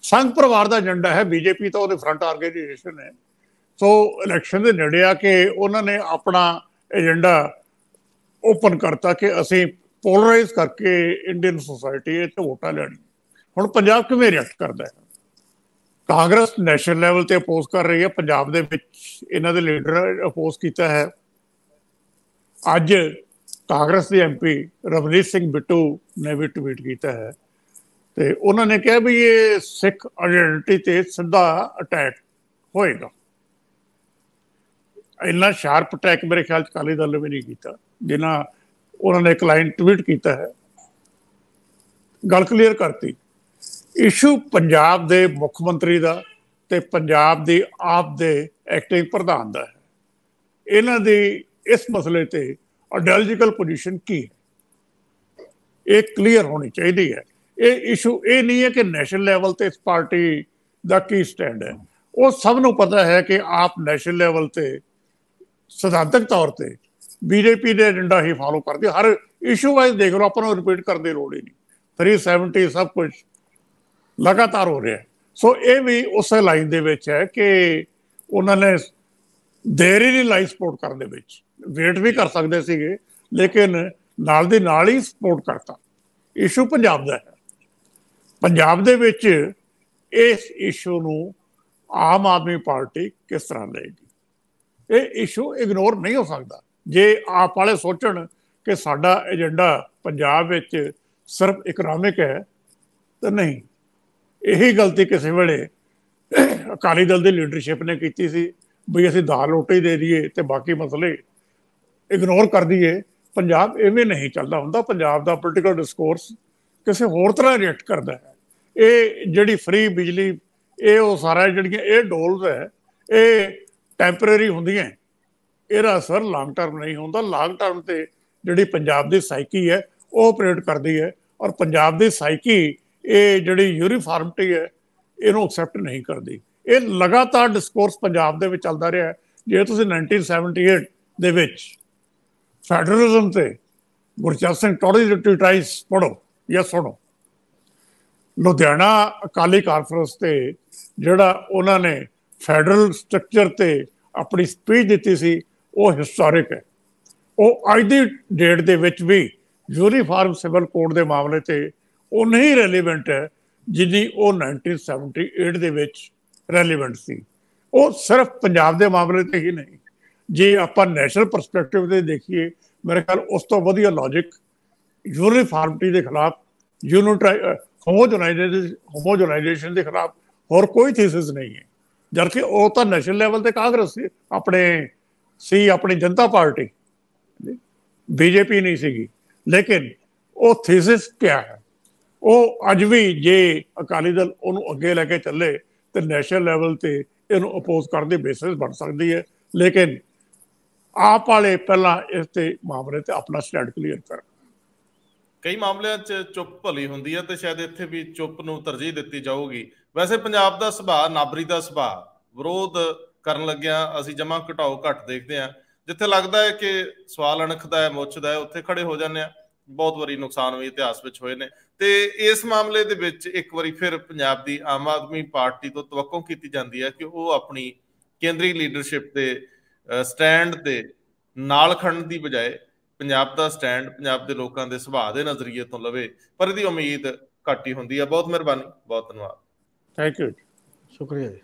ਸੰਘ ਪਰਿਵਾਰ ਦਾ ਏਜੰਡਾ ਹੈ, ਬੀਜੇਪੀ ਤਾਂ ਉਹਦੇ ਫਰੰਟ ਆਰਗੇਨਾਈਜੇਸ਼ਨ ਹੈ। ਸੋ ਇਲੈਕਸ਼ਨ ਦੇ ਨੇੜੇ ਆ ਕੇ ਉਹਨਾਂ ਨੇ ਆਪਣਾ ਏਜੰਡਾ ਓਪਨ ਕਰਤਾ ਕਿ ਅਸੀਂ ਪੋਲਰਾਈਜ਼ ਕਰਕੇ ਇੰਡੀਅਨ ਸੋਸਾਇਟੀ ਇੱਥੇ ਵੋਟਾਂ ਲੈਣੀ। ਹੁਣ ਪੰਜਾਬ ਕਿਵੇਂ ਰਿਐਕਟ ਕਰਦਾ ਹੈ? ਕਾਂਗਰਸ ਨੈਸ਼ਨਲ ਲੈਵਲ ਤੇ ਅਪੋਜ਼ ਕਰ ਰਹੀ ਹੈ, ਪੰਜਾਬ ਦੇ ਵਿੱਚ ਇਹਨਾਂ ਦੇ ਲੀਡਰ ਅਪੋਜ਼ ਕੀਤਾ ਹੈ। ਅੱਜ ਕਾਂਗਰਸ ਦੇ ਐਮਪੀ ਰਵਨੀਤ ਸਿੰਘ ਬਿੱਟੂ ਨੇ ਵੀ ਟਵੀਟ ਕੀਤਾ ਹੈ ਤੇ ਉਹਨਾਂ ਨੇ ਕਿਹਾ ਵੀ ਇਹ ਸਿੱਖ ਆਇਡੈਂਟੀਟੀ ਤੇ ਸਿੱਧਾ ਅਟੈਕ ਹੋਏਗਾ। ਇੰਨਾ ਸ਼ਾਰਪ ਅਟੈਕ ਮੇਰੇ ਖਿਆਲ 'ਚ ਅਕਾਲੀ ਦਲ ਨੇ ਵੀ ਨਹੀਂ ਕੀਤਾ ਜਿੰਨਾ ਉਹਨਾਂ ਨੇ ਇੱਕ ਲਾਈਨ ਟਵੀਟ ਕੀਤਾ ਹੈ। ਗੱਲ ਕਲੀਅਰ ਕਰਤੀ। ਇਸ਼ੂ ਪੰਜਾਬ ਦੇ ਮੁੱਖ ਮੰਤਰੀ ਦਾ ਤੇ ਪੰਜਾਬ ਦੀ ਆਪ ਦੇ ਐਕਟਿੰਗ ਪ੍ਰਧਾਨ ਦਾ ਹੈ। ਇਹਨਾਂ ਦੀ ਇਸ ਮਸਲੇ ਤੇ ਆਈਡੀਓਲੋਜੀਕਲ ਪੋਜੀਸ਼ਨ ਕੀ ਹੈ, ਇਹ ਕਲੀਅਰ ਹੋਣੀ ਚਾਹੀਦੀ ਹੈ। ਇਹ ਇਸ਼ੂ ਇਹ ਨਹੀਂ ਹੈ ਕਿ ਨੈਸ਼ਨਲ ਲੈਵਲ ਤੇ ਇਸ ਪਾਰਟੀ ਦਾ ਕੀ ਸਟੈਂਡ ਹੈ। ਉਹ ਸਭ ਨੂੰ ਪਤਾ ਹੈ ਕਿ ਆਪ ਨੈਸ਼ਨਲ ਲੈਵਲ ਤੇ ਸਿਧਾਂਤਕ ਤੌਰ ਤੇ ਬੀਜੇਪੀ ਦੇ ਏਜੰਡਾ ਹੀ ਫਾਲੋ ਕਰਦੀ। ਹਰ ਇਸ਼ੂ ਵਾਈਜ਼ ਦੇਖ ਲਓ, ਆਪਾਂ ਨੂੰ ਰਿਪੀਟ ਕਰਨ ਦੀ ਲੋੜ ਹੀ ਨਹੀਂ। 370 ਸਭ ਕੁਝ ਲਗਾਤਾਰ ਹੋ ਰਿਹਾ। ਸੋ ਇਹ ਵੀ ਉਸੇ ਲਾਈਨ ਦੇ ਵਿੱਚ ਹੈ ਕਿ ਉਹਨਾਂ ਨੇ ਦੇਰ ਹੀ ਨਹੀਂ ਲਾਈ ਸਪੋਰਟ ਕਰਨ ਦੇ ਵਿੱਚ। ਵੇਟ ਵੀ ਕਰ ਸਕਦੇ ਸੀਗੇ ਲੇਕਿਨ ਨਾਲ ਦੀ ਨਾਲ ਹੀ ਸਪੋਰਟ ਕਰਤਾ। ਇਸ਼ੂ ਪੰਜਾਬ ਦਾ ਹੈ। ਪੰਜਾਬ ਦੇ ਵਿੱਚ ਇਸ ਇਸ਼ੂ ਨੂੰ ਆਮ ਆਦਮੀ ਪਾਰਟੀ ਕਿਸ ਤਰ੍ਹਾਂ ਲਏਗੀ? ਇਹ ਇਸ਼ੂ ਇਗਨੋਰ ਨਹੀਂ ਹੋ ਸਕਦਾ। ਜੇ ਆਪ ਵਾਲੇ ਸੋਚਣ ਕਿ ਸਾਡਾ ਏਜੰਡਾ ਪੰਜਾਬ ਵਿੱਚ ਸਿਰਫ ਇਕਨੋਮਿਕ ਹੈ ਤਾਂ ਨਹੀਂ। ਇਹੀ ਗਲਤੀ ਕਿਸੇ ਵੇਲੇ ਅਕਾਲੀ ਦਲ ਦੀ ਲੀਡਰਸ਼ਿਪ ਨੇ ਕੀਤੀ ਸੀ ਵੀ ਅਸੀਂ ਦਾਲ ਰੋਟੀ ਦੇ ਦਈਏ ਤੇ ਬਾਕੀ ਮਸਲੇ ਇਗਨੋਰ ਕਰ ਦਈਏ। ਪੰਜਾਬ ਇਵੇਂ ਨਹੀਂ ਚੱਲਦਾ ਹੁੰਦਾ। ਪੰਜਾਬ ਦਾ ਪੋਲੀਟੀਕਲ ਡਿਸਕੋਰਸ ਕਿਸੇ ਹੋਰ ਤਰ੍ਹਾਂ ਰਿਐਕਟ ਕਰਦਾ ਹੈ। ਇਹ ਜਿਹੜੀ ਫ੍ਰੀ ਬਿਜਲੀ, ਇਹ ਉਹ ਸਾਰਾ ਜਿਹੜੀਆਂ ਇਹ ਡੋਲਸ ਹੈ, ਇਹ ਟੈਂਪਰੇਰੀ ਹੁੰਦੀਆਂ। ਇਹਦਾ ਅਸਰ ਲੌਂਗ ਟਰਮ ਨਹੀਂ ਹੁੰਦਾ। ਲੌਂਗ ਟਰਮ ਤੇ ਜਿਹੜੀ ਪੰਜਾਬ ਦੀ ਸਾਈਕੀ ਹੈ ਉਹ ਆਪਰੇਟ ਕਰਦੀ ਹੈ ਔਰ ਪੰਜਾਬ ਦੀ ਸਾਈਕੀ ਇਹ ਜਿਹੜੀ ਯੂਨੀਫਾਰਮਿਟੀ ਹੈ ਇਹਨੂੰ ਐਕਸੈਪਟ ਨਹੀਂ ਕਰਦੀ। ਇਹ ਲਗਾਤਾਰ ਡਿਸਕੋਰਸ ਪੰਜਾਬ ਦੇ ਵਿੱਚ ਚੱਲਦਾ ਰਿਹਾ। ਜੇ ਤੁਸੀਂ 1978 ਦੇ ਵਿੱਚ ਫੈਡਰਲਿਜ਼ਮ ਤੇ ਗੁਰਚਰਨ ਸਿੰਘ ਟੌਹੜੀ ਦੀ ਟ੍ਰੀਟਾਈਸ ਪੜ੍ਹੋ ਜਾਂ ਸੁਣੋ, ਲੁਧਿਆਣਾ ਅਕਾਲੀ ਕਾਨਫਰੰਸ ਤੇ ਜਿਹੜਾ ਉਹਨਾਂ ਨੇ ਫੈਡਰਲ ਸਟਰਕਚਰ ਤੇ ਆਪਣੀ ਸਪੀਚ ਦਿੱਤੀ ਸੀ ਉਹ ਹਿਸਟੋਰਿਕ ਹੈ। ਉਹ ਅੱਜ ਦੀ ਡੇਟ ਦੇ ਵਿੱਚ ਵੀ ਯੂਨੀਫਾਰਮ ਸਿਵਲ ਕੋਡ ਦੇ ਮਾਮਲੇ ਤੇ ਉਹ ਨਹੀਂ ਰੈਲੀਵੈਂਟ ਹੈ ਜਿੰਨੀ ਉਹ 1978 ਦੇ ਵਿੱਚ ਰੈਲੀਵੈਂਟ ਸੀ। ਉਹ ਸਿਰਫ ਪੰਜਾਬ ਦੇ ਮਾਮਲੇ ਤੇ ਹੀ ਨਹੀਂ। ਜੇ ਆਪਾਂ ਨੈਸ਼ਨਲ ਪਰਸਪੈਕਟਿਵ ਤੇ ਦੇਖੀਏ, ਮੇਰੇ ਖਿਆਲ ਉਸ ਤੋਂ ਵਧੀਆ ਲੌਜਿਕ ਯੂਨੀਫਾਰਮਿਟੀ ਦੇ ਖਿਲਾਫ, ਹੋਮੋਜਨਾਈਜੇਸ਼ਨ ਦੇ ਖਿਲਾਫ ਹੋਰ ਕੋਈ ਥੀਸਿਸ ਨਹੀਂ ਹੈ। ਜਦਕਿ ਉਹ ਤਾਂ ਨੈਸ਼ਨਲ ਲੈਵਲ ਤੇ ਕਾਂਗਰਸ ਸੀ, ਆਪਣੀ ਜਨਤਾ ਪਾਰਟੀ, ਬੀਜੇਪੀ ਨਹੀਂ ਸੀਗੀ। ਲੇਕਿਨ ਉਹ ਥੀਸਿਸ ਕਿਆ ਹੈ, ਉਹ ਅੱਜ ਵੀ ਜੇ ਅਕਾਲੀ ਦਲ ਉਹਨੂੰ ਅੱਗੇ ਲੈ ਕੇ ਚੱਲੇ ਤੇ ਨੈਸ਼ਨਲ ਲੈਵਲ ਤੇ ਇਹਨੂੰ ਅਪੋਜ਼ ਕਰਨ ਦੀ ਬੇਸਿਸ ਬਣ ਸਕਦੀ ਹੈ। ਲੇਕਿਨ ਆਪ ਵਾਲੇ ਪਹਿਲਾਂ ਇਸ ਤੇ ਮਾਮਲੇ ਤੇ ਆਪਣਾ ਸਟੈਂਡ ਕਲੀਅਰ ਕਰਨ। ਕਈ ਮਾਮਲਿਆਂ 'ਚ ਚੁੱਪ ਭਲੀ ਹੁੰਦੀ ਹੈ ਤੇ ਸ਼ਾਇਦ ਇੱਥੇ ਵੀ ਚੁੱਪ ਨੂੰ ਤਰਜੀਹ ਦਿੱਤੀ ਜਾਊਗੀ। ਵੈਸੇ ਪੰਜਾਬ ਦਾ ਸੁਭਾਅ, ਨਾਬਰੀ ਦਾ ਸੁਭਾਅ, ਵਿਰੋਧ ਕਰਨ ਲੱਗਿਆ ਅਸੀਂ ਜਮਾ ਘਟਾਓ ਘੱਟ ਦੇਖਦੇ ਹਾਂ। ਜਿੱਥੇ ਲੱਗਦਾ ਹੈ ਕਿ ਸਵਾਲ ਅਣਖਦਾ ਹੈ, ਮੁੱਛਦਾ ਹੈ, ਉੱਥੇ ਖੜੇ ਹੋ ਜਾਂਦੇ ਆ। ਬਹੁਤ ਵਾਰੀ ਨੁਕਸਾਨ ਵੀ ਇਤਿਹਾਸ ਵਿੱਚ ਹੋਏ ਨੇ। ਤੇ ਇਸ ਮਾਮਲੇ ਦੇ ਵਿੱਚ ਇੱਕ ਵਾਰੀ ਫਿਰ ਪੰਜਾਬ ਦੀ ਆਮ ਆਦਮੀ ਪਾਰਟੀ ਤੋਂ ਤਵੱਕੋਂ ਕੀਤੀ ਜਾਂਦੀ ਹੈ ਕਿ ਉਹ ਆਪਣੀ ਕੇਂਦਰੀ ਲੀਡਰਸ਼ਿਪ ਦੇ ਸਟੈਂਡ ਦੇ ਨਾਲ ਖੜਨ ਦੀ ਬਜਾਏ ਪੰਜਾਬ ਦਾ ਸਟੈਂਡ ਪੰਜਾਬ ਦੇ ਲੋਕਾਂ ਦੇ ਸੁਭਾਅ ਦੇ ਨਜ਼ਰੀਏ ਤੋਂ ਲਵੇ, ਪਰ ਇਹਦੀ ਉਮੀਦ ਘੱਟ ਹੀ ਹੁੰਦੀ ਹੈ। ਬਹੁਤ ਮਿਹਰਬਾਨੀ, ਬਹੁਤ ਧੰਨਵਾਦ। ਥੈਂਕ ਯੂ, ਸ਼ੁਕਰੀਆ ਜੀ।